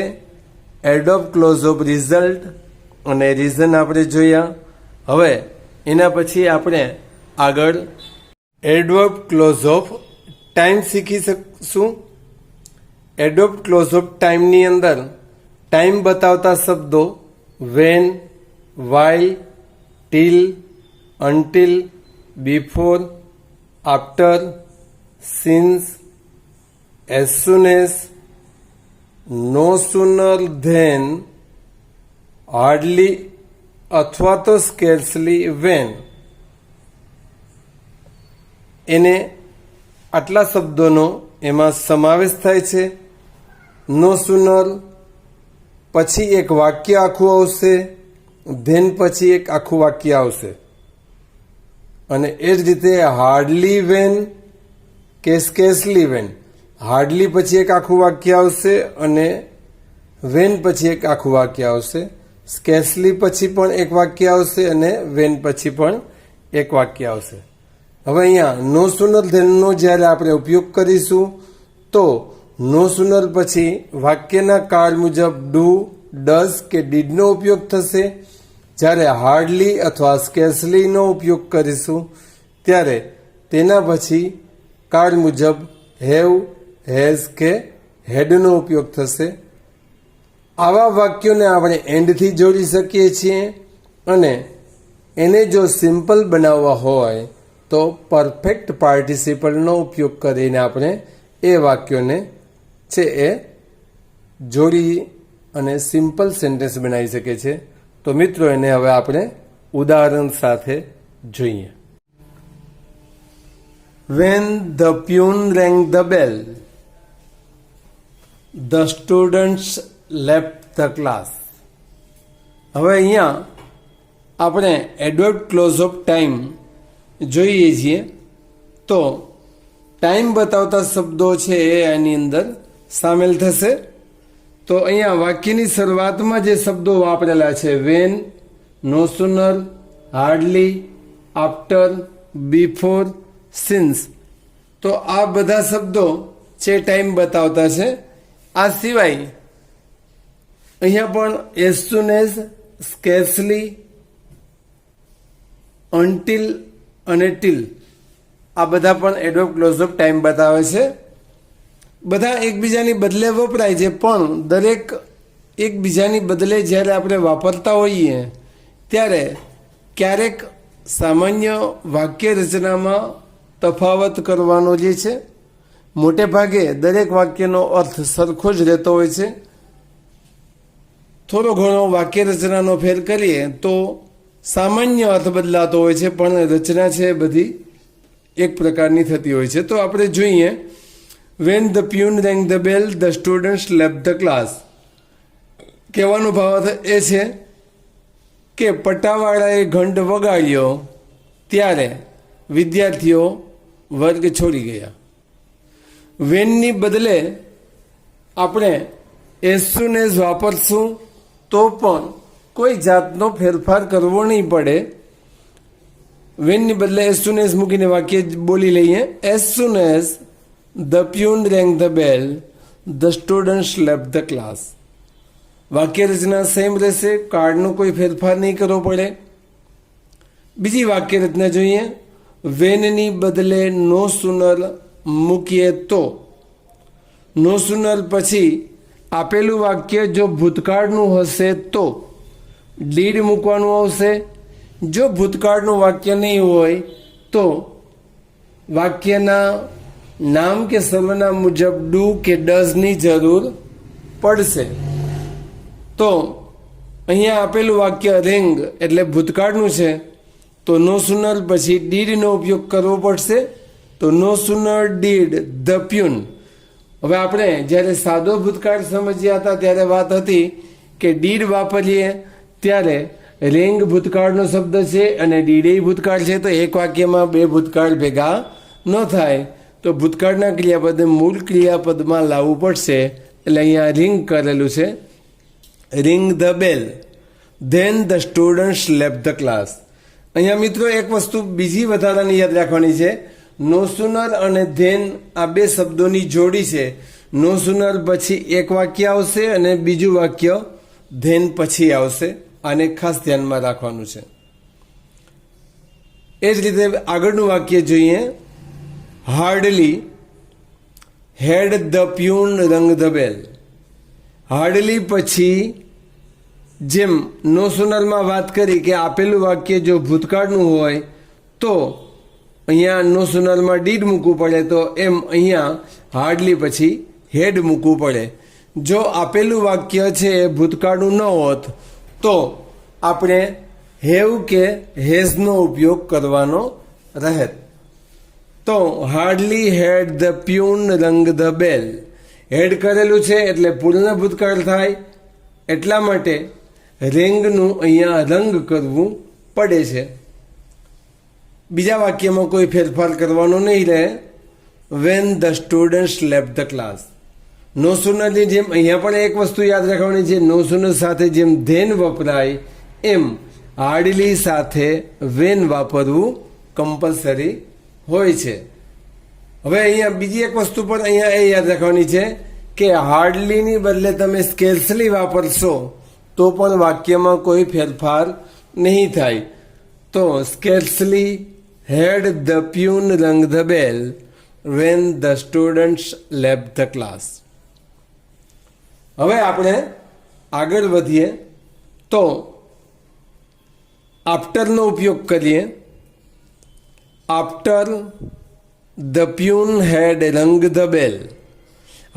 એડોબ ક્લોઝ ઓફ રિઝલ્ટ અને રીઝન આપણે જોયા. હવે એના પછી આપણે આગળ એડવર્બ ક્લોઝ ઓફ ટાઈમ શીખી શકશું. એડવર્બ ક્લોઝ ઓફ ટાઈમની અંદર ટાઈમ બતાવતા શબ્દો when, while, till, until, before, after, since, as soon as, no sooner then, hardly અથવા તો સ્કેર્સલી વેન. એને આટલા શબ્દોનો એમાં સમાવેશ થાય છે. નો સુનર પછી એક વાક્ય આખું આવશે, ધેન પછી એક આખું વાક્ય આવશે. અને એ જ રીતે હાર્ડલી વેન કે સ્કેર્સલી વેન. હાર્ડલી પછી એક આખું વાક્ય આવશે અને વેન પછી એક આખું વાક્ય આવશે. સ્કેર્સલી પછી પણ એક વાક્ય આવશે અને વેન પછી પણ એક વાક્ય આવશે. હવે અહીંયા નો સુનર ધેનનો જ્યારે આપણે ઉપયોગ કરીશું તો નો સુનર પછી વાક્યના કાળ મુજબ ડુ, ડઝ કે ડીડનો ઉપયોગ થશે. જ્યારે હાર્ડલી અથવા સ્કેર્સલીનો ઉપયોગ કરીશું ત્યારે તેના પછી કાળ મુજબ હેવ, હેઝ કે હેડનો ઉપયોગ થશે. આવા વાક્યોને આપણે એન્ડથી જોડી શકીએ છીએ અને એને જો સિમ્પલ બનાવવા હોય તો પરફેક્ટ પાર્ટિસિપલનો ઉપયોગ કરીને આપણે એ વાક્યોને છે એ જોડી અને સિમ્પલ સેન્ટેન્સ બનાવી શકીએ છીએ. તો મિત્રો, એને હવે આપણે ઉદાહરણ સાથે જોઈએ. Van the peon rang the bell, the students left the class. હવે અહીંયા આપણે એડવર્બ ક્લોઝ ઓફ ટાઈમ જોઈએ છીએ. તો ટાઈમ બતાવતા શબ્દો છે એ આની અંદર સામેલ થશે. તો અહીંયા વાક્યની શરૂઆતમાં જે શબ્દો વાપરેલા છે when, no sooner, hardly, after, before, since, તો આ બધા શબ્દો છે ટાઈમ બતાવતા છે. આ સિવાય અહીંયા પણ એઝ સુન એઝ, સ્કેર્સલી, અન્ટિલ અને ટીલ, આ બધા પણ એડવર્બ ક્લોઝ ઓફ ટાઈમ બતાવે છે. બધા એકબીજાની બદલે વપરાય છે પણ દરેક એકબીજાની બદલે જ્યારે આપણે વાપરતા હોઈએ ત્યારે ક્યારેક સામાન્ય વાક્ય રચનામાં તફાવત કરવાનો જે છે, મોટે ભાગે દરેક વાક્યનો અર્થ સરખો જ રહેતો હોય છે. થોડો ઘણો વાક્ય રચનાનો ફેર કરીએ તો સામાન્ય અર્થ બદલાતો હોય છે પણ રચના છે બધી એક પ્રકારની થતી હોય છે. તો આપણે જોઈએ van the peon rang the bell the students left the class. કહેવાનો ભાવ એ છે કે પટાવાળાએ ઘંટ વગાડ્યો ત્યારે વિદ્યાર્થીઓ વર્ગ છોડી ગયા. વેનની બદલે આપણે એઝ સુન એઝ વાપરશું તો પણ કોઈ જાતનો ફેરફાર કરવો નહીં પડે. વેનની બદલે એઝ સુન એઝ મૂકીને વાક્ય બોલી લઈએ. As soon as the peon rang the bell the student left the class. વાક્ય રચના સેમ રહેશે, કાર્ડનો કોઈ ફેરફાર નહીં કરવો પડે. બીજી વાક્ય રચના જોઈએ. વેનની બદલે નો સુનર મૂકીએ તો નો સુનર પછી આપેલું વાક્ય જો ભૂતકાળનું હશે તો ડીડ મૂકવાનું આવશે. જો ભૂતકાળનું વાક્ય નહીં હોય તો વાક્યના નામ કે સર્વનામ મુજબ ડુ કે ડઝની જરૂર પડશે. તો અહીંયા આપેલું વાક્ય રેંગ એટલે ભૂતકાળનું છે, તો નો સુનર પછી ડીડનો ઉપયોગ કરવો પડશે. તો નો સુનર ડીડ ધ પ્યુન. હવે આપણે જ્યારે સાદો ભૂતકાળ સમજ્યા હતા ત્યારે વાત હતી કે ડીડ વાપરીએ ત્યારે રેંગ ભૂતકાળનો શબ્દ છે અને ડીડે ભૂતકાળ છે, તો એક વાક્યમાં બે ભૂતકાળ ભેગા ન થાય. તો ભૂતકાળના ક્રિયાપદને મૂળ ક્રિયાપદમાં લાવવું પડશે. એટલે અહીંયા રિંગ કરેલું છે, ring the bell then the students left the class. અહીંયા મિત્રો એક વસ્તુ બીજી વધારાની યાદ રાખવાની છે. નો સુનર અને ધેન આ બે શબ્દોની જોડી છે. નો સુનર પછી એક વાક્ય આવશે અને બીજું વાક્ય ધેન પછી આવશે. આને ખાસ ધ્યાનમાં રાખવાનું છે. એ જ રીતે આગળનું વાક્ય જોઈએ. હાર્ડલી હેડ ધ પ્યુન રંગ ધ બેલ. હાર્ડલી પછી જેમ નો સુનરમાં વાત કરી કે આપેલું વાક્ય જો ભૂતકાળનું હોય તો અહીંયા નો સુનરમાં ડીડ મૂકવું પડે, તો એમ અહીંયા હાર્ડલી પછી હેડ મૂકવું પડે. જો આપેલું વાક્ય છે એ ભૂતકાળનું ન હોત તો આપણે હેવ કે હેઝનો ઉપયોગ કરવાનો રહે. તો હાર્ડલી હેડ ધ પ્યુન રંગ ધ બેલ. હેડ કરેલું છે એટલે પૂર્ણ ભૂતકાળ થાય, એટલા માટે રેંગનું અહીંયા રંગ કરવું પડે છે. બીજા વાક્યમાં કોઈ ફેરફાર કરવાનો નહીં રહે. When the students left the class. No સુનરની જેમ અહીંયા પણ એક વસ્તુ યાદ રાખવાની છે. નો સુનર સાથે જેમ ધેન વપરાય એમ હાર્ડલી સાથે વેન વાપરવું કમ્પલસરી હોય છે. હવે અહીંયા બીજી એક વસ્તુ પણ અહીંયા એ યાદ રાખવાની છે કે હાર્ડલીની બદલે તમે સ્કેર્સલી વાપરશો તો પણ વાક્યમાં કોઈ ફેરફાર નહીં થાય. તો સ્કેર્સલી હેડ ધ પ્યુન રંગ the bell van the students left the class. હવે આપણે આગળ વધીએ તો આફ્ટરનો ઉપયોગ કરીએ. આફ્ટર ધ પ્યુન હેડ રંગ ધ બેલ.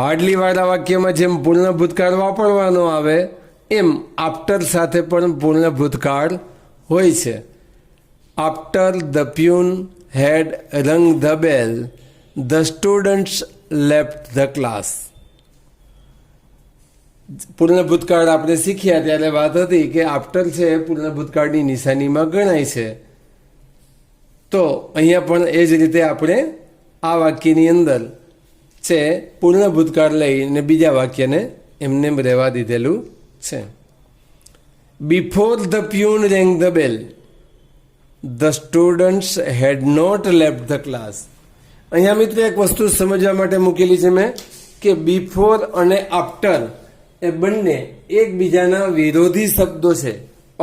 હાર્ડલીવાળા વાક્યમાં જેમ પૂર્ણ ભૂતકાળ વાપરવાનો આવે એમ આફ્ટર સાથે પણ પૂર્ણ ભૂતકાળ હોય છે. આફ્ટર ધ પ્યુન હેડ રંગ the bell the students left the class. પૂર્ણ ભૂતકાળ આપણે શીખ્યા ત્યારે વાત હતી કે આફ્ટર છે પૂર્ણ ભૂતકાળની નિશાનીમાં ગણાય છે. તો અહીંયા પણ એ જ રીતે આપણે આ વાક્યની અંદર છે પૂર્ણ ભૂતકાળ લઈને બીજા વાક્યને એમને રહેવા દીધેલું છે. Before the peon rang the bell the students had not left the class. અહીંયા મિત્રો એક વસ્તુ સમજવા માટે મૂકેલી છે મેં કે બિફોર અને આફ્ટર એ બંને એકબીજાના વિરોધી શબ્દો છે.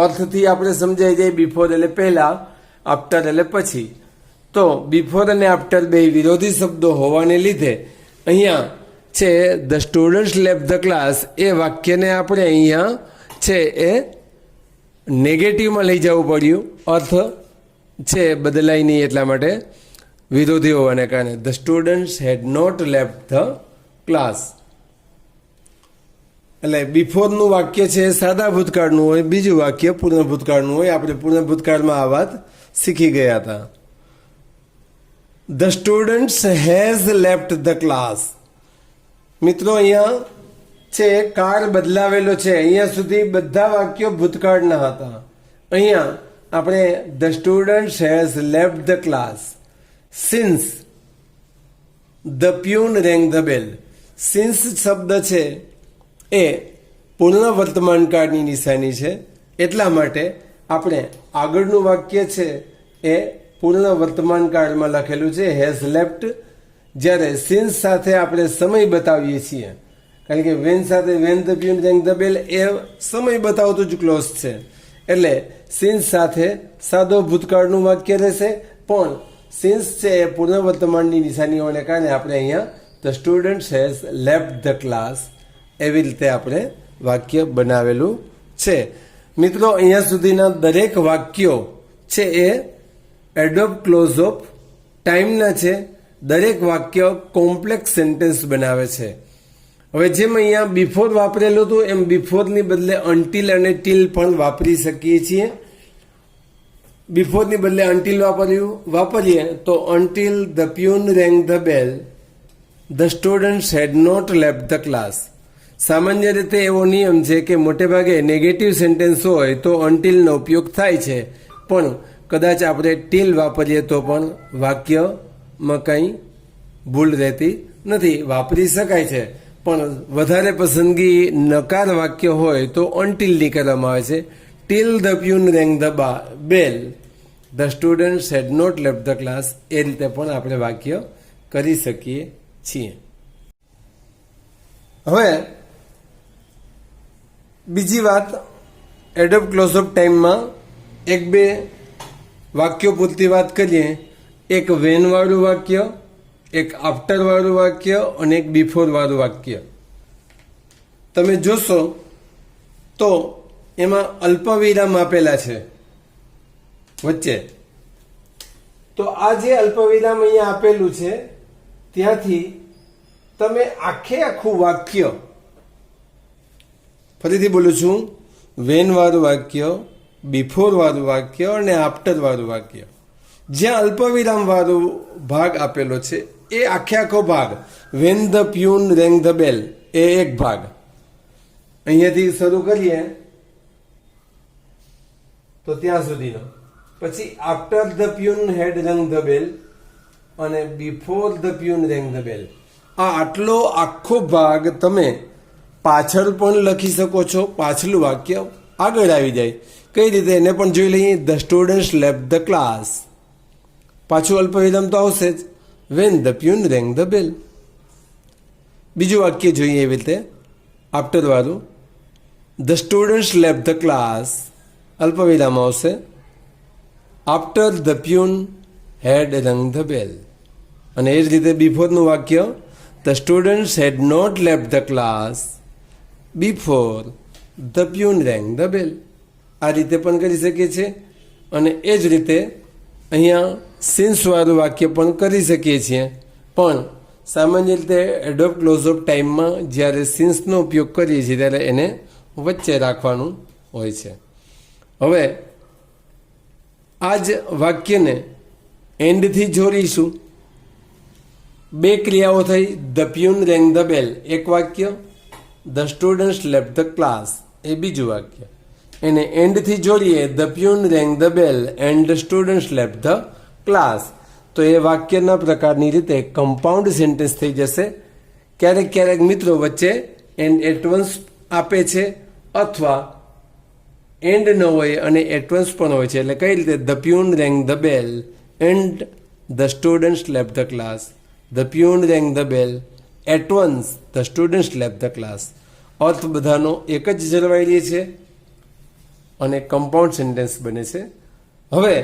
અર્થથી આપણે સમજાઈ જાય. બિફોર એટલે પહેલા, આફ્ટર એટલે પછી. તો બિફોર અને આફ્ટર બે વિરોધી શબ્દો હોવાને લીધે અહીંયા છે the students left the class એ વાક્યને આપણે અહીંયા છે એ નેગેટિવમાં લઈ જવું પડ્યું. અર્થ છે બદલાય નહીં એટલા માટે, વિરોધી હોવાને કારણે. The students had not left the class. એટલે બિફોરનું વાક્ય છે સાદા ભૂતકાળનું હોય, બીજું વાક્ય પૂર્ણ ભૂતકાળનું હોય. આપણે પૂર્ણ ભૂતકાળમાં આ વાત શીખી ગયા હતા. The students has left the class. મિત્રો અહીંયા છે કાળ બદલાવેલો છે. અહીંયા સુધી બધા વાક્યો ભૂતકાળના હતા. અહીંયા આપણે the students has left the class since the peon rang the bell. Since શબ્દ છે એ પૂર્ણ વર્તમાન કાળની નિશાની છે, એટલા માટે આપણે આગળનું વાક્ય છે એ પૂર્ણ વર્તમાન કાળમાં લખેલું છે હેઝ લેફ્ટ, જ્યારે સિન્સ સાથે આપણે સમય બતાવીએ છીએ, કારણ કે વેન સાથે when the peon rang the bell એ સમય બતાવતું જ ક્લોઝ છે, એટલે સિન્સ સાથે સાદો ભૂતકાળનું વાક્ય રહેશે, પણ સિન્સ છે એ પૂર્ણ વર્તમાનની નિશાનીઓને કારણે આપણે અહીંયા the student has left the class એવી રીતે આપણે વાક્ય બનાવેલું છે. મિત્રો, અહીંયા સુધીના દરેક વાક્યો છે એ એડોપ્ટ ક્લોઝ ઓફ ટાઈમના છે. દરેક વાક્ય કોમ્પ્લેક્સ સેન્ટેન્સ બનાવે છે. હવે જેમ અહીંયા બિફોર વાપરેલું હતું એમ બિફોરની બદલે અન્ટિલ અને ટીલ પણ વાપરી શકીએ છીએ. બિફોરની બદલે અન્ટિલ વાપરીએ તો until the peon rang the bell the students had not left the class. સામાન્ય રીતે એવો નિયમ છે કે મોટેભાગે નેગેટિવ સેન્ટેન્સ હોય તો અન્ટિલનો ઉપયોગ થાય છે, પણ કદાચ આપણે ટીલ વાપરીએ તો પણ વાક્યમાં કંઈ ભૂલ રહેતી નથી, વાપરી શકાય છે. પણ વધારે પસંદગી નકાર વાક્ય હોય તો અન્ટિલની કરવામાં આવે છે. Till the peon rang the bell the students had not left the class એ રીતે પણ આપણે વાક્ય કરી શકીએ છીએ. હવે બીજી વાત, એડોપ્ટ ક્લોઝ ઓફ ટાઈમમાં એક બે વાક્યો પૂરતી વાત કરીએ. એક વેન વાળું વાક્ય, એક આફ્ટર વાળું વાક્ય અને એક બિફોર વાળું વાક્ય. તમે જોશો તો એમાં અલ્પવિરામ આપેલા છે વચ્ચે. તો આ જે અલ્પવિરામ અહીંયા આપેલું છે ત્યાંથી તમે આખું વાક્ય, ફરીથી બોલું છું, વેન વાળું વાક્ય, બિફોર વાળું વાક્ય અને આફ્ટર વાળું વાક્ય, જ્યાં અલ્પવિરામ વાળો ભાગ આપેલો છે એ આખો ભાગ when the peon rang the bell એ એક ભાગ. અહીંયાથી શરૂ કરીએ તો ત્યાં સુધીનો, પછી આફ્ટર ધ પ્યુન હેડ રંગ ધ બેલ અને before the peon rang the bell. આ આટલો આખો ભાગ તમે પાછળ પણ લખી શકો છો, પાછલું વાક્ય આગળ આવી જાય. કઈ રીતે એને પણ જોઈ લઈએ. The students left the class, પાછું અલ્પવિરામ તો આવશે જ, van the peon rang the બેલ. બીજું વાક્ય જોઈએ એવી રીતે આફ્ટર વાળું, the students left the class, અલ્પવિરામ આવશે, આફ્ટર ધ પ્યુન હેડ રંગ ધ બેલ. અને એ જ રીતે બિફોરનું વાક્ય, the students had not left the class before the peon rang the bell. આ રીતે પણ કરી શકીએ છીએ. અને એ જ રીતે અહીંયા સિન્સવાળું વાક્ય પણ કરી શકીએ છીએ, પણ સામાન્ય રીતે એડોપ્ટ ક્લોઝ ઓફ ટાઈમમાં જ્યારે સિન્સનો ઉપયોગ કરીએ છીએ ત્યારે એને વચ્ચે રાખવાનું હોય છે. હવે આ જ વાક્યને એન્ડથી જોડીશું. બે ક્રિયાઓ થઈ, the peon rang the bell એક વાક્ય, the students left the class એ બીજું વાક્ય. એને એન્ડથી જોડીએ, the peon rang the bell and the students left the class, તો એ વાક્યના પ્રકારની રીતે કમ્પાઉન્ડ સેન્ટેન્સ થઈ જશે. ક્યારેક ક્યારેક મિત્રો વચ્ચે એન્ડ એટવન્સ આપે છે, અથવા એન્ડ ન હોય અને એટવન્સ પણ હોય છે. એટલે કઈ રીતે, the peon rang the bell and the students left the class, the peon rang the bell at once the students left the class. અર્થ બધાનો એક જ જળવાઈ રહે છે અને કમ્પાઉન્ડ સેન્ટેન્સ બને છે. હવે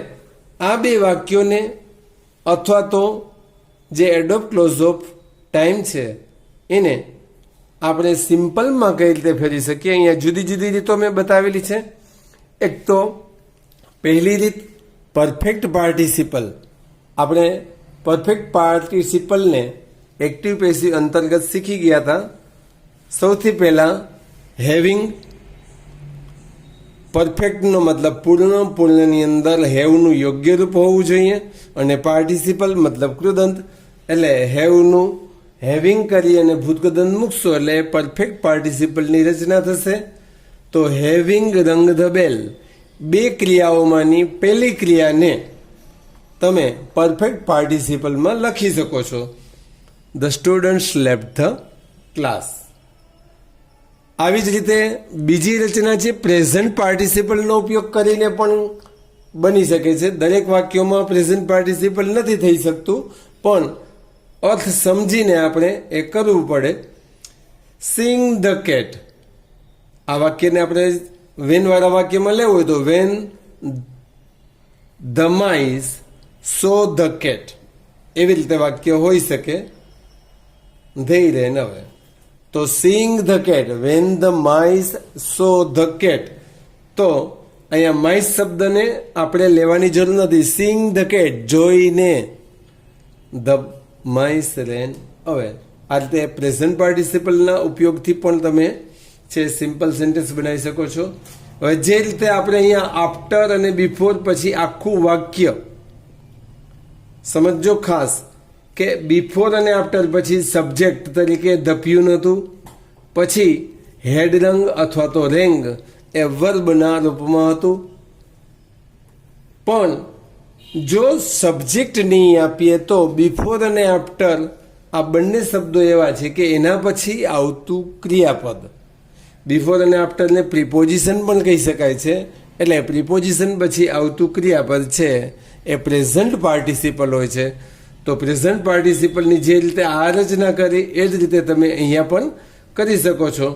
આ બે વાક્યોને અથવા તો જે એડોપ્ટ ક્લોઝ ઓફ ટાઈમ છે એને આપણે સિમ્પલમાં કઈ રીતે ફેરવી શકીએ. અહીંયા જુદી જુદી રીતો મેં બતાવેલી છે. એક તો પહેલી રીત પરફેક્ટ પાર્ટિસિપલ. આપણે પરફેક્ટ પાર્ટિસિપલને એક્ટિવ પેસિવ અંતર્ગત શીખી ગયા હતા. સૌથી પહેલાં હેવિંગ, પરફેક્ટનો મતલબ પૂર્ણ, પૂર્ણની અંદર હેવનું યોગ્ય રૂપ હોવું જોઈએ, અને પાર્ટિસિપલ મતલબ કૃદંત. એટલે હેવનું હેવિંગ કરી અને ભૂતકૃદંત મૂકશો એટલે પરફેક્ટ પાર્ટિસિપલની રચના થશે. તો હેવિંગ રંગ ધ બેલ બે ક્રિયાઓમાંની પહેલી ક્રિયાને તમે પરફેક્ટ પાર્ટિસિપલમાં લખી શકો છો. The students left the class. આવી જ રીતે બીજી રચના છે પ્રેઝન્ટ પાર્ટિસિપલનો ઉપયોગ કરીને પણ બની શકે છે. દરેક વાક્યોમાં પ્રેઝન્ટ પાર્ટિસિપલ નથી થઈ શકતું, પણ અર્થ સમજીને આપણે એ કરવું પડે. સિંગ ધ કેટ, આ વાક્યને આપણે વેનવાળા વાક્યમાં લેવું હોય તો when the mice so the cat, એવી રીતે વાક્ય હોઈ શકે. ધૈર્ય ન હોય તો sing the cat, when the mice so the cat. તો અહીંયા માઇસ શબ્દને આપણે લેવાની જરૂર નથી. સિંગ ધ કેટ, જોઈને ધ માઇસ રેન અવે. આ રીતે પ્રેઝન્ટ પાર્ટિસિપલના ઉપયોગથી પણ તમે છે સિમ્પલ સેન્ટેન્સ બનાવી શકો છો. હવે જે રીતે આપણે અહીંયા આફ્ટર અને બિફોર પછી આખું વાક્ય સમજો ખાસ કે બિફોર અને આફ્ટર પછી સબ્જેક્ટ તરીકે ધ પ્યુન હતું, પછી હેડ રંગ અથવા તો રેંગ એ વર્બના રૂપમાં હતું. પણ જો સબ્જેક્ટ નહીં આપીએ તો બિફોર અને આફ્ટર આ બંને શબ્દો એવા છે કે એના પછી આવતું ક્રિયાપદ. બિફોર અને આફ્ટરને પ્રિપોઝિશન પણ કહી શકાય છે. એટલે પ્રિપોઝિશન પછી આવતું ક્રિયાપદ છે એ પ્રેઝન્ટ પાર્ટિસિપલ હોય છે. તો પ્રેઝન્ટ પાર્ટિસિપલની જે રીતે આ રચના કરી એ જ રીતે તમે અહીંયા પણ કરી શકો છો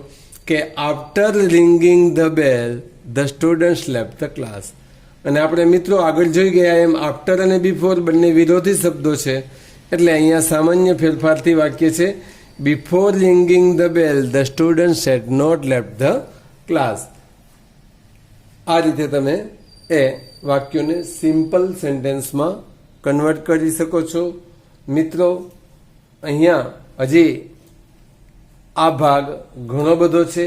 કે after ringing the bell the students left the class. અને આપણે મિત્રો આગળ જોઈ ગયા એમ આફ્ટર અને બિફોર બંને વિરોધી શબ્દો છે. એટલે અહીંયા સામાન્ય ફેરફારથી વાક્ય છે before ringing the bell the students had not left the class. આ રીતે તમે એ વાક્યોને સિમ્પલ સેન્ટેન્સમાં કન્વર્ટ કરી શકો છો. મિત્રો અહીંયા હજી આ ભાગ ઘણો બધો છે.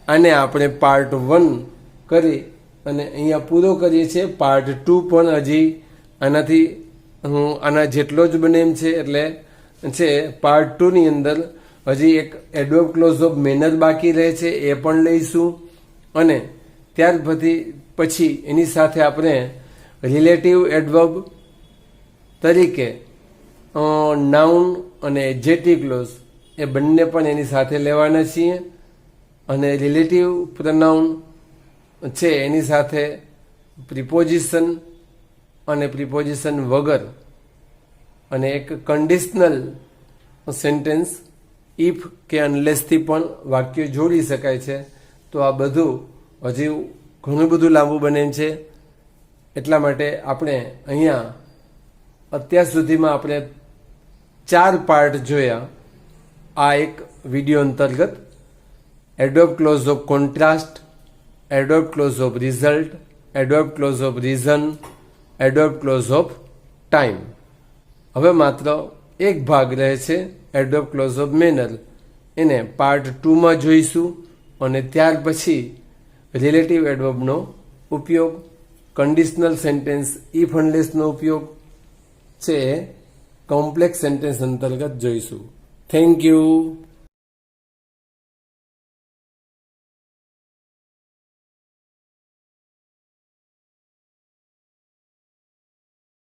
આને આપણે પાર્ટ 1 કરી અને અહીંયા પૂરો કરીએ છીએ. પાર્ટ 2 પણ હજી આનાથી હું આના જેટલો જ બને એમ છે. એટલે છે પાર્ટ 2ની અંદર હજી એક એડવર્બ ક્લોઝ ઓફ મેનર બાકી રહે છે, એ પણ લઈશું. અને ત્યાર પછી એની સાથે આપણે રિલેટિવ એડવર્બ તરીકે નાઉન અને એડજેક્ટિવ ક્લોઝ એ બંને પણ એની સાથે લેવાના છીએ. અને રિલેટિવ પ્રનાઉન છે એની સાથે પ્રિપોઝિશન અને પ્રિપોઝિશન વગર અને એક કન્ડિશનલ સેન્ટેન્સ ઇફ કે અનલેસથી પણ વાક્ય જોડી શકાય છે. તો આ બધું હજી ઘણું બધું લાંબુ બને છે. એટલા માટે આપણે અહીંયા અત્યાર સુધીમાં આપણે 4 પાર્ટ જોયા આ એક વિડીયો અંતર્ગત. Adverb clause of contrast, adverb clause of result, adverb clause of reason, adverb clause of time. હવે માત્ર એક ભાગ રહે છે એડવર્બ ક્લોઝ ઓફ મેનર. એને પાર્ટ 2માં જોઈશું. અને ત્યાર પછી રિલેટિવ એડવર્બનો ઉપયોગ, કન્ડિશનલ સેન્ટેન્સ ઇફ અનલેસનો ઉપયોગ છે કોમ્પ્લેક્સ સેન્ટેન્સ અંતર્ગત જોઈશું. Thank you.